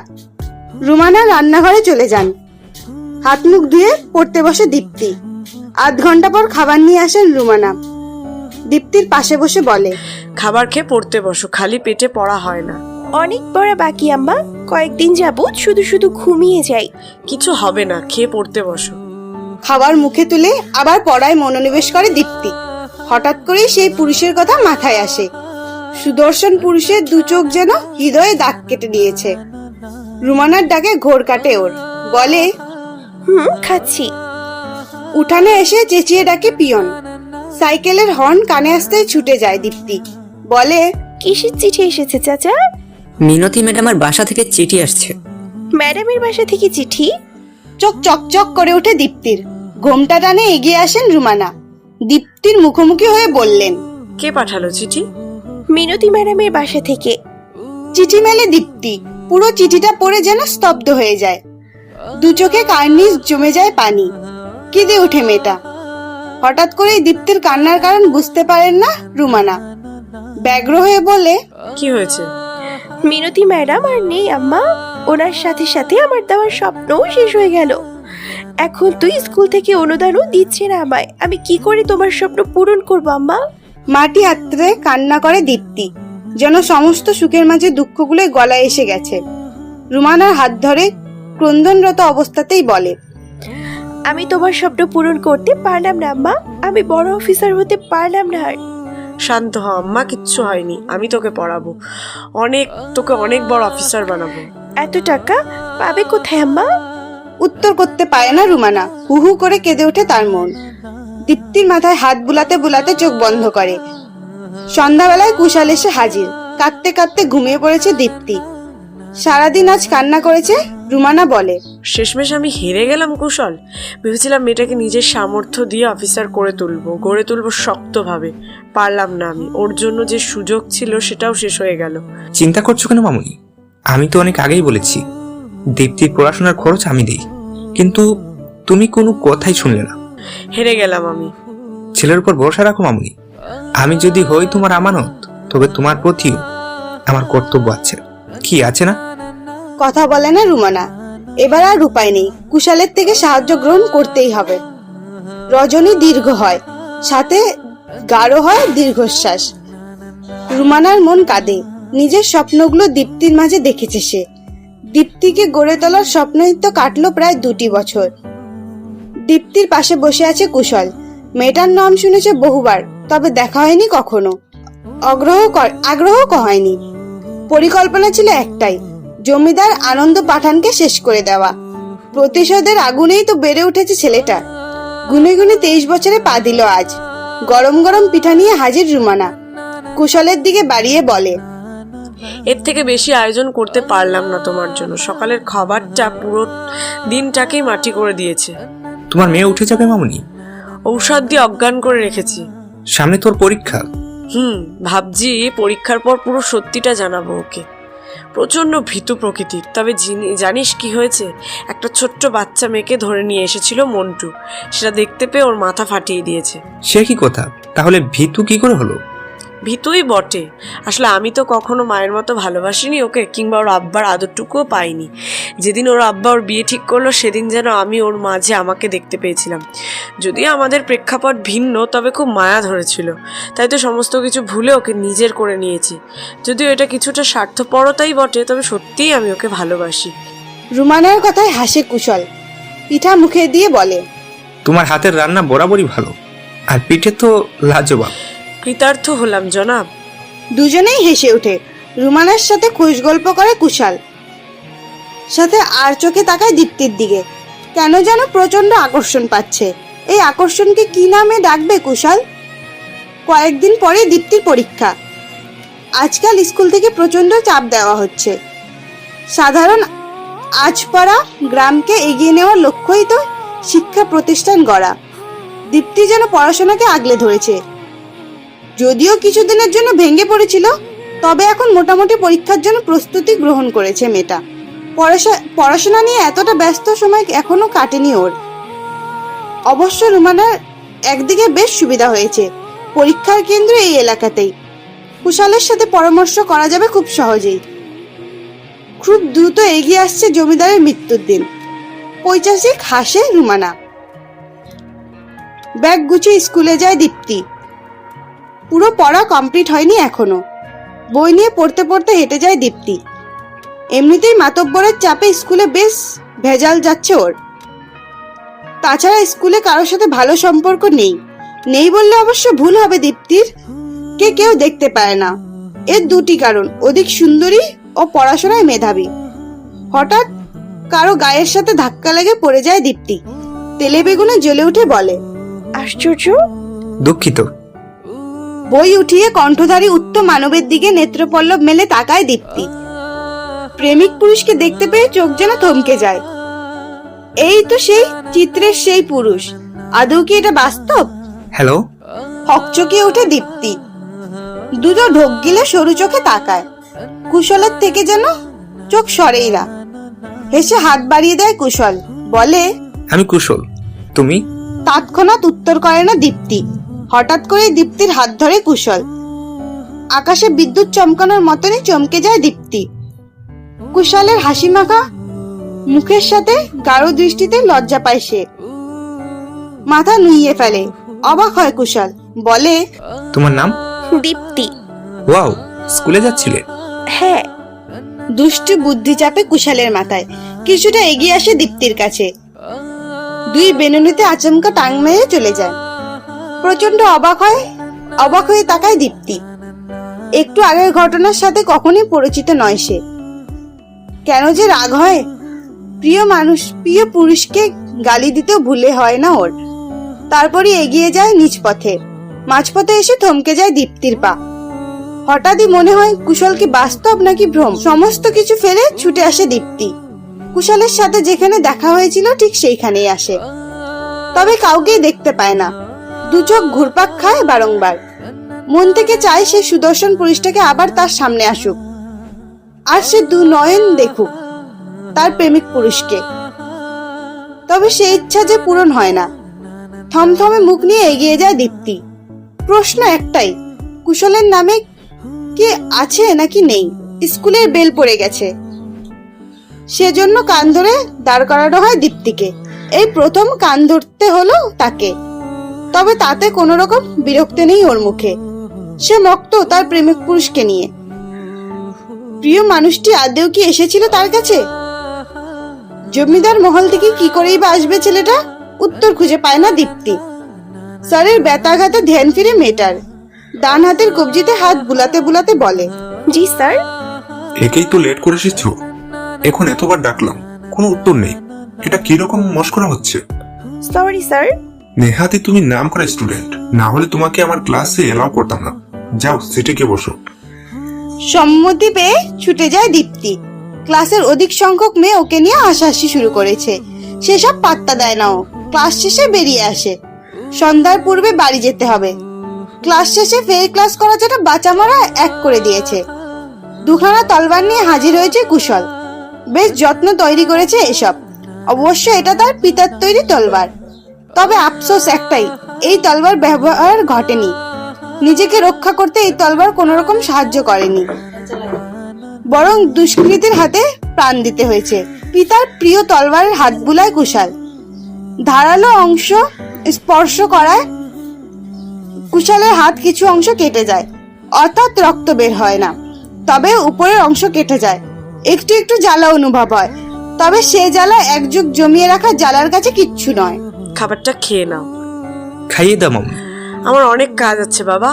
রুমানা রান্নাঘরে চলে যান। হাত মুখ ধুয়ে পড়তে বসে দীপ্তি। আধ ঘন্টা পর খাবার নিয়ে আসেন রুমানা। দীপ্তির পাশে বসে বলে, খাবার খেয়ে পড়তে বসো, খালি পেটে পড়া হয় না। অনেক পড়া বাকি আম্মা, কয়েকদিন যাবত শুধু শুধু ঘুমিয়ে যাই। কিছু হবে না, খেয়ে পড়তে বসো। খাবার মুখে তুলে আবার পড়ায় মনোনিবেশ করে দীপ্তি। হঠাৎ করেই সেই পুরুষের কথা মাথায় আসে। সুদর্শন পুরুষের দু চোখ যেন হৃদয়ে দাগ কেটে দিয়েছে। রুমানার ডাকে ঘোর কাটে ওর। বলে, খাচ্ছি। উঠানে এসে চেঁচিয়ে ডাকে পিয়ন। সাইকেলের হর্ন কানে আসতেই ছুটে যায় দীপ্তি। বলে, কিসের চিঠি এসেছে চাচা? মিনতি ম্যাডামের বাসা থেকে চিঠি আসছে। ম্যাডামের বাসা থেকে চিঠি? চোখ চকচক করে ওঠে দীপ্তির। ঘোমটা টানে এগিয়ে আসেন রুমানা। দীপ্তির মুখোমুখি হয়ে বললেন, কে পাঠালো চিঠি? মিনতি ম্যাডামের বাসা থেকে। চিঠি মেলে দীপ্তি। পুরো চিঠিটা পড়ে যেন স্তব্ধ হয়ে যায়। দু চোখে কার্নিশ জমে যায় পানি। কেঁদে ওঠে মেয়েটা। হঠাৎ করেই দীপ্তির কান্নার কারণ বুঝতে পারেন না রুমানা। ব্যগ্র হয়ে বলে, কি হয়েছে? মিনতি ম্যাডাম আর নেই আম্মা। ওনার সাথে সাথে আমার দেওয়ার স্বপ্নও শেষ হয়ে গেল। এখন তুই স্কুল থেকে অনুদানও দিচ্ছে না আমায়। আমি কি করে তোমার স্বপ্ন পূরণ করবো আম্মা? মাটি আত্রে কান্না করে দীপ্তি, যেন সমস্ত সুখের মাঝে দুঃখগুলো গলায় এসে গেছে। রুমানার হাত ধরে ক্রন্দনরত অবস্থাতেই বলে, আমি তোমার স্বপ্ন পূরণ করতে পারলাম না আম্মা। আমি বড় অফিসার হতে পারলাম না আর। শান্ত হ আম্মা, কিচ্ছু হয়নি। আমি তোকে পড়াবো, তোকে অনেক বড় অফিসার বানাবো। এত টাকা পাবে কোথায় আম্মা? উত্তর করতে পারে না রুমানা। হু হু করে কেঁদে ওঠে তার মন। দীপ্তির মাথায় হাত বুলাতে বুলাতে চোখ বন্ধ করে। সন্ধ্যাবেলায় কুশাল এসে হাজির। কাঁদতে কাঁদতে ঘুমিয়ে পড়েছে দীপ্তি। সারাদিন আজ কান্না করেছে। রুমানা বলে, শেষমেশ আমি হেরে গেলাম কুশল। ভেবেছিলাম মেয়েটাকে নিজের সামর্থ্য দিয়ে অফিসার করে গড়ে তুলবো শক্তভাবে। পারলাম না আমি। ওর জন্য যে সুযোগ ছিল সেটাও শেষ হয়ে গেল। চিন্তা করছো কেন মামুনি? আমি তো অনেক আগেই বলেছি দীপ্তির পড়াশোনার খরচ আমি দিই, কিন্তু তুমি কোনো কথাই শুনলে না। হেরে গেলাম আমি। ছেলের উপর ভরসা রাখো মামুনি। আমি যদি হই তোমার আমানত, তবে তোমার প্রতিও আমার কর্তব্য আছে। কি আছে না? কথা বলে না রুমানা। এবার আর উপায় নেই, কুশালের থেকে সাহায্য গ্রহণ করতেই হবে। রজনী দীর্ঘ হয়, সাথে গাঢ় হয় দীর্ঘশ্বাস। রুমানার মন কাঁদে। নিজের স্বপ্নগুলো দীপ্তির মাঝে দেখেছে সে। দীপ্তিকে গড়ে তোলার স্বপ্নই তো কাটলো প্রায় 2 বছর। দীপ্তির পাশে বসে আছে কুশল। মেয়েটার নাম শুনেছে বহুবার, তবে দেখা হয়নি কখনো। আগ্রহ হয়নি। পরিকল্পনা ছিল একটাই, জমিদার আনন্দ পাঠানকে শেষ করে দেওয়া। প্রতিশোধের আগুনেই তো বেড়ে উঠেছে ছেলেটা। গুনে গুনে 23 বছরে পা দিল আজ। গরম গরম পিঠা নিয়ে হাজির রুমানা। কুশলের দিকে বাড়িয়ে বলে, এর থেকে বেশি আয়োজন করতে পারলাম না তোমার জন্য। সকালের খাবারটা পুরো দিনটাকেই মাটি করে দিয়েছে। তোমার মেয়ে উঠে যাবে মামুনি। ঔষধ দিয়ে অজ্ঞান করে রেখেছি। সামনে তোর পরীক্ষা। ভাবছি পরীক্ষার পর পুরো সত্যিটা জানাবো ওকে। প্রচন্ড ভীতু প্রকৃতির। তবে জানিস কি হয়েছে? একটা ছোট্ট বাচ্চা মেয়েকে ধরে নিয়ে এসেছিল মন্টু। সেটা দেখতে পেয়ে ওর মাথা ফাটিয়ে দিয়েছে। সে কি কথা? তাহলে ভীতু কি করে হলো? ভীতুই বটে। আসলে আমি তো কখনো মায়ের মতো ভালোবাসিনি ওকে, কিংবা ওর আব্বার আদরটুকুও পাইনি। যেদিন ওর আব্বা ওর বিয়ে ঠিক করলো, সেদিন যেন আমি ওর মাঝে আমাকে দেখতে পেয়েছিলাম। যদিও আমাদের প্রেক্ষাপট ভিন্ন, তবে খুব মায়া ধরেছিল। তাই তো সমস্ত কিছু ভুলে ওকে নিজের করে নিয়েছি। যদিও এটা কিছুটা স্বার্থপরতাই বটে, তবে সত্যিই আমি ওকে ভালোবাসি। রুমানার কথায় হাসে কুশল। পিঠা মুখে দিয়ে বলে, তোমার হাতের রান্না বরাবরই ভালো, আর পিঠে তো লাজবাব। কৃতার্থ হলাম জনাব। দুজনেই হেসে ওঠে। রুমানার সাথে খুশ গল্প করে কুশাল, সাথে আর চোখে তাকায় দীপ্তির দিকে। কেন যেন প্রচন্ড আকর্ষণ পাচ্ছে। এই আকর্ষণকে কি নামে ডাকবে কুশাল? কয়েকদিন পরে দীপ্তির পরীক্ষা। আজকাল স্কুল থেকে প্রচন্ড চাপ দেওয়া হচ্ছে। সাধারণ আজপাড়া গ্রামকে এগিয়ে নেওয়ার লক্ষ্যই তো শিক্ষা প্রতিষ্ঠান গড়া। দীপ্তি যেন পড়াশোনাকে আগলে ধরেছে। যদিও কিছুদিনের জন্য ভেঙে পড়েছিল, তবে এখন মোটামুটি পরীক্ষার জন্য প্রস্তুতি গ্রহণ করেছে মেয়েটা। পড়াশোনা নিয়ে এতটা ব্যস্ত সময় এখনো কাটেনি ওর। অবশ্য রুমানার একদিকে বেশ সুবিধা হয়েছে, পরীক্ষার কেন্দ্র এই এলাকাতেই। কুশালের সাথে পরামর্শ করা যাবে খুব সহজেই। খুব দ্রুত এগিয়ে আসছে জমিদারের মৃত্যুর দিন। পৈশাচিক হাসে রুমানা। ব্যাগ গুছিয়ে স্কুলে যায় দীপ্তি। পুরো পড়া কমপ্লিট হয়নি এখনো। বই নিয়ে পড়তে পড়তে হেঁটে যায় দীপ্তি। এমনিতেই মাতব্বরের চাপে স্কুলে বেশ ভেজাল যাচ্ছে ওর। তাছাড়া স্কুলে কারোর সাথে ভালো সম্পর্ক নেই বললে অবশ্য ভুল হবে দীপ্তির। কেউ দেখতে পায় না। এর দুটি কারণ, অধিক সুন্দরী ও পড়াশোনায় মেধাবী। হঠাৎ কারো গায়ের সাথে ধাক্কা লেগে পড়ে যায় দীপ্তি। তেলে বেগুনে জ্বলে উঠে বলে, আশ্চর্য! দুঃখিত। বই উঠিয়ে কণ্ঠধারী উত্তম মানবের দিকে নেত্রপল্লব মেলে তাকায় দীপ্তি। প্রেমিক পুরুষকে দেখতে পেয়ে চোখ যেন থমকে যায়। এই তো সেই চিত্রের সেই পুরুষ। আদৌ কি এটা বাস্তব? হ্যালো। হকচকিয়ে ওঠে দীপ্তি। দুটো ঢোক গিলে সরু চোখে তাকায়। কুশলের থেকে যেন চোখ সরেই না। হেসে হাত বাড়িয়ে দেয় কুশল, বলে, আমি কুশল, তুমি? তৎক্ষণাৎ উত্তর করে না দীপ্তি। হঠাৎ করে দীপ্তির হাত ধরে কুশল। আকাশে বিদ্যুৎ চমকানোর মতনই চমকে যায় দীপ্তি। কুশলের হাসি মাখা মুখের সাথে গাঢ় দৃষ্টিতে লজ্জা পায় সে। মাথা নুইয়ে ফেলে। অবাক হয় কুশল, বলে, তোমার নাম? দীপ্তি। ওয়াও, স্কুলে যাচ্ছিলে? হ্যাঁ। দুষ্টু বুদ্ধি চাপে কুশলের মাথায়। কিছুটা এগিয়ে আসে দীপ্তির কাছে। দুই বেনুনিতে আচমকা টাং মেরে চলে যায়। প্রচন্ড অবাক হয়ে তাকায় দীপ্তি। একটু আগের ঘটনার সাথে কখনোই পরিচিত নয় সে। কেন যে রাগ হয়? প্রিয় পুরুষকে গালি দিতেও ভুলে হয় না ওর। তারপরই এগিয়ে যায় নিজ পথে। মাঝপথে এসে থমকে যায় দীপ্তির পা। হঠাৎই মনে হয় কুশল কি বাস্তব নাকি ভ্রম। সমস্ত কিছু ফেলে ছুটে আসে দীপ্তি। কুশলের সাথে যেখানে দেখা হয়েছিল ঠিক সেইখানেই আসে। তবে কাউকেই দেখতে পায় না। দু চোখ ঘুরপাক খায় বারংবার। মন থেকে চায় সে সুদর্শন পুরুষটাকে আবার তার সামনে আসুক, আর সে দু নয়ন দেখুক তার প্রেমিক পুরুষকে। তবে সে ইচ্ছা যে পূরণ হয় না। থমথমে মুখ নিয়ে এগিয়ে যায় দীপ্তি। প্রশ্ন একটাই, কুশলের নামে কি আছে নাকি নেই? স্কুলের বেল পড়ে গেছে, সেজন্য কান ধরে দাঁড় করানো হয় দীপ্তিকে। এই প্রথম কান ধরতে হলো তাকে। তবে তাতে কোনো রকম বিরক্তি নেই ওর মুখে। সে মক্ত তার প্রেমিক পুরুষকে নিয়ে। প্রিয় মানুষটি আদেও কি এসেছিল তার কাছে? জমিদার মহল থেকে কি করেই বা আসবে ছেলেটা? উত্তর খুঁজে পায় না দীপ্তি। স্যারের ব্যথাঘাতে ধ্যান ফিরে মেটার। ডান হাতের কবজিতে হাত বুলাতে বুলাতে বলে, জি স্যার। একেই তো লেট করে এসেছো। এখন এতবার ডাকলাম, কোনো উত্তর নেই। এটা কিরকম মস্করা হচ্ছে? Sorry sir. নেহাতি তুমি নাম করা স্টুডেন্ট, না হলে তোমাকে আমার ক্লাসে এলাও করতাম না। যাও সিটে গিয়ে বসো। সম্মতি পেয়ে ছুটে যায় দীপ্তি। ক্লাসের অধিক সংখ্যক মেয়ে ওকে নিয়ে হাসাহাসি শুরু করেছে। সেসব পাত্তা দেয় না ও। ক্লাস শেষে বেরিয়ে আসে। সন্ধ্যার পূর্বে বাড়ি যেতে হবে। ক্লাস শেষে ফের ক্লাস করা যেটা বাঁচা মারা এক করে দিয়েছে। দুখানা তলবার নিয়ে হাজির হয়েছে কুশল। বেশ যত্ন তৈরি করেছে এসব। অবশ্য এটা তার পিতার তৈরি তলবার। তবে আফসোস একটাই, এই তলবার ব্যবহার ঘটেনি। নিজেকে রক্ষা করতে এই তলবার কোনো রকম সাহায্য করেনি, বরং দুষ্কৃতীর হাতে প্রাণ দিতে হয়েছে। পিতার প্রিয় তলবারের হাত বুলায় কুশল। ধারালো অংশ স্পর্শ করায় কুশলের হাত কিছু অংশ কেটে যায়, অর্থাৎ রক্ত বের হয় না। তবে উপরের অংশ কেটে যায়। একটু একটু জ্বালা অনুভব হয়। তবে সে জ্বালা এক যুগ জমিয়ে রাখা জ্বালার কাছে কিচ্ছু নয়। খাবারটা খেয়ে নাও। খাইয়ে দাও মাম্মা। আমার অনেক কাজ আছে বাবা।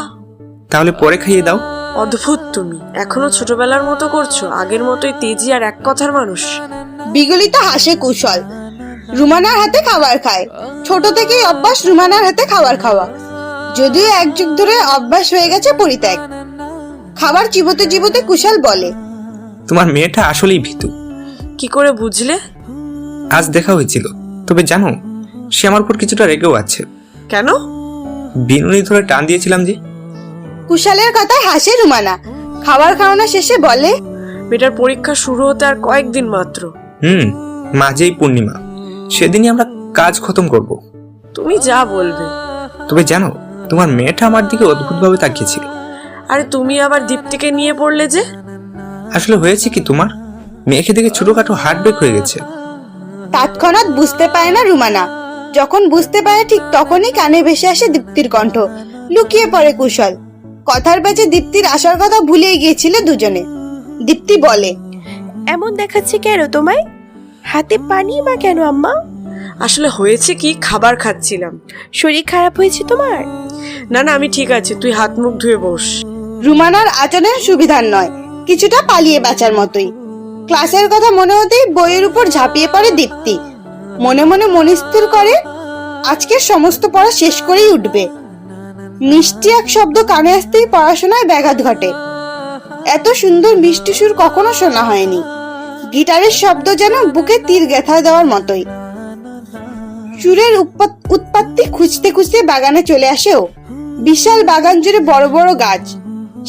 তাহলে পরে খাইয়ে দাও। অদ্ভুত তুমি, এখনো ছোটবেলার মতো করছো। আগের মতোই তেজি আর এক কথার মানুষ। বিগলিত হাসে কুশল। রুমানার হাতে খাবার খায়। ছোট থেকেই অভ্যাস রুমানার হাতে খাবার খাওয়া। যদিও এক যুগ ধরে অভ্যাস হয়ে গেছে পরিত্যাগ। খাবার চিবোতে চিবোতে কুশল বলে, তোমার মেয়েটা আসলেই ভীতু। কি করে বুঝলে? আজ দেখা হয়েছিল। তবে জানো, সে আমার উপর কিছুটা রেগেও আছে। কেন? বিনুনি ধরে টান দিয়েছিলাম যে। কুশলের কথায় হাসে রুমানা। খাবার খাওয়ানো শেষে বলে, মেয়েটার পরীক্ষা শুরু হতে আর কয়েকদিন মাত্র। মাঝেই পূর্ণিমা, সেদিনই আমরা কাজ খতম করব। তুমি যা বলবে। তবে জানো, তোমার মেয়েটা আমার দিকে অদ্ভুতভাবে তাকিয়েছিল। আরে তুমি আবার দীপ্তিকে নিয়ে পড়লে যে? আসলে হয়েছে কি তোমার, মেয়েকে দেখে ছোটখাটো হার্ট ব্রেক হয়ে গেছে। তৎক্ষণাৎ বুঝতে পারে না রুমানা, যখন বুঝতে পারে ঠিক তখনই কানে ভেসে আসে দীপ্তির কণ্ঠ। লুকিয়ে পড়ে কুশল। কথার ব্যাচে দীপ্তির আসার কথা ভুলেই গিয়েছিল দুজনে। দীপ্তি বলে, এমন দেখাচ্ছে কেন তোমায়? হাতে পানি বা কেন আম্মা? আসলে হয়েছে কি, খাবার খাচ্ছিলাম। শরীর খারাপ হয়েছে তোমার? না না, আমি ঠিক আছে, তুই হাত মুখ ধুয়ে বস। রুমানার আচরণের সুবিধার নয়, কিছুটা পালিয়ে বাঁচার মতোই। ক্লাসের কথা মনে হতেই বইয়ের উপর ঝাঁপিয়ে পড়ে দীপ্তি। মনে মনে মনস্থির করে আজকের সমস্ত পড়া শেষ করেই উঠবে। মিষ্টি এক শব্দ কানে আসতেই পড়াশোনায় ব্যাঘাত ঘটে। এত সুন্দর মিষ্টি সুর কখনো শোনা হয়নি। গিটারের শব্দ যেন বুকে তীর গেঁথা দেওয়ার মতোই। সুরের উৎপত্তি খুঁজতে খুঁজতে বাগানে চলে আসেও। বিশাল বাগান জুড়ে বড় বড় গাছ,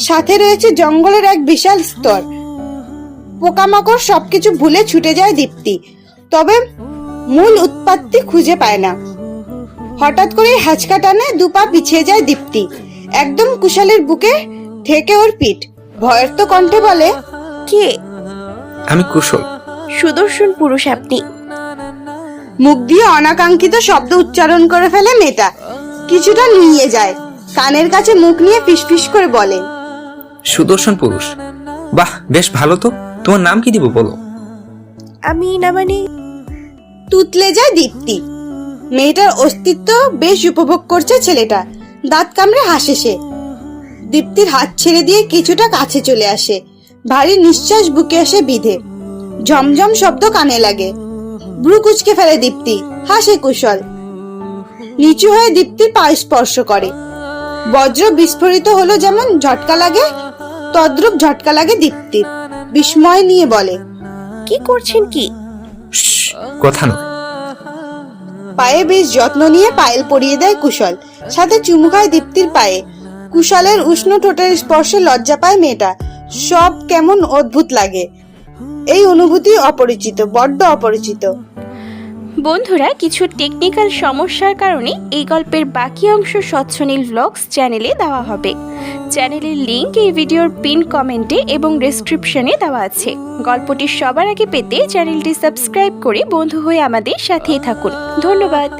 সাথে রয়েছে জঙ্গলের এক বিশাল স্তর। পোকামাকড় সবকিছু ভুলে ছুটে যায় দীপ্তি, তবে মূল উৎপত্তি খুঁজে পায় না। হঠাৎ করে হাঁচকা টানে দুপা পিছিয়ে যায় দীপ্তি। একদম কুশালের বুকে ঠেকে ওর পিঠ। ভয়ের তো কণ্ঠে বলে, কে? আমি কুশল। সুদর্শন পুরুষ আপনি। মুখ দিয়ে অনাকাঙ্ক্ষিত শব্দ উচ্চারণ করে ফেলে মেয়েটা। কিছুটা নিয়ে যায়, কানের কাছে মুখ নিয়ে ফিসফিস করে বলে, সুদর্শন পুরুষ? বাহ, বেশ ভালো তো। তোমার নাম কি দিব বলো? আমি না মানে? তুতলে যায় দীপ্তি। মেয়েটার অস্তিত্ব বেশ উপভোগ করছে ছেলেটা। দাঁত কামড়ে হাসে সে। দীপ্তির হাত ছেড়ে দিয়ে কিছুটা কাছে চলে আসে। ভারী নিঃশ্বাস বুকে এসে বিঁধে। ঝমঝম শব্দ কানে লাগে। ভ্রু কুচকে ফেলে দীপ্তি, হাসে কুশল। নিচু হয়ে দীপ্তির পা স্পর্শ করে। বজ্র বিস্ফোরিত হলো যেমন ঝটকা লাগে, তদ্রূপ ঝটকা লাগে দীপ্তির। বিস্ময় নিয়ে বলে, কি করছেন কি? কথা নয়। পায়ে বেশ যত্ন নিয়ে পায়েল পরিয়ে দেয় কুশল, সাথে চুমু খায় দীপ্তির পায়ে। কুশলের উষ্ণ ঠোঁটের স্পর্শে লজ্জা পায় মেয়েটা। সব কেমন অদ্ভুত লাগে। এই অনুভূতি অপরিচিত, বড্ড অপরিচিত। বন্ধুরা, কিছু টেকনিক্যাল সমস্যার কারণে এই গল্পের বাকি অংশ স্বচ্ছনীল ভ্লগস চ্যানেলে দেওয়া হবে। চ্যানেলের লিংক এই ভিডিওর পিন কমেন্টে এবং ডেসক্রিপশনে দেওয়া আছে। গল্পটি সবার আগে পেতে চ্যানেলটি সাবস্ক্রাইব করে বন্ধু হয়ে আমাদের সাথেই থাকুন। ধন্যবাদ।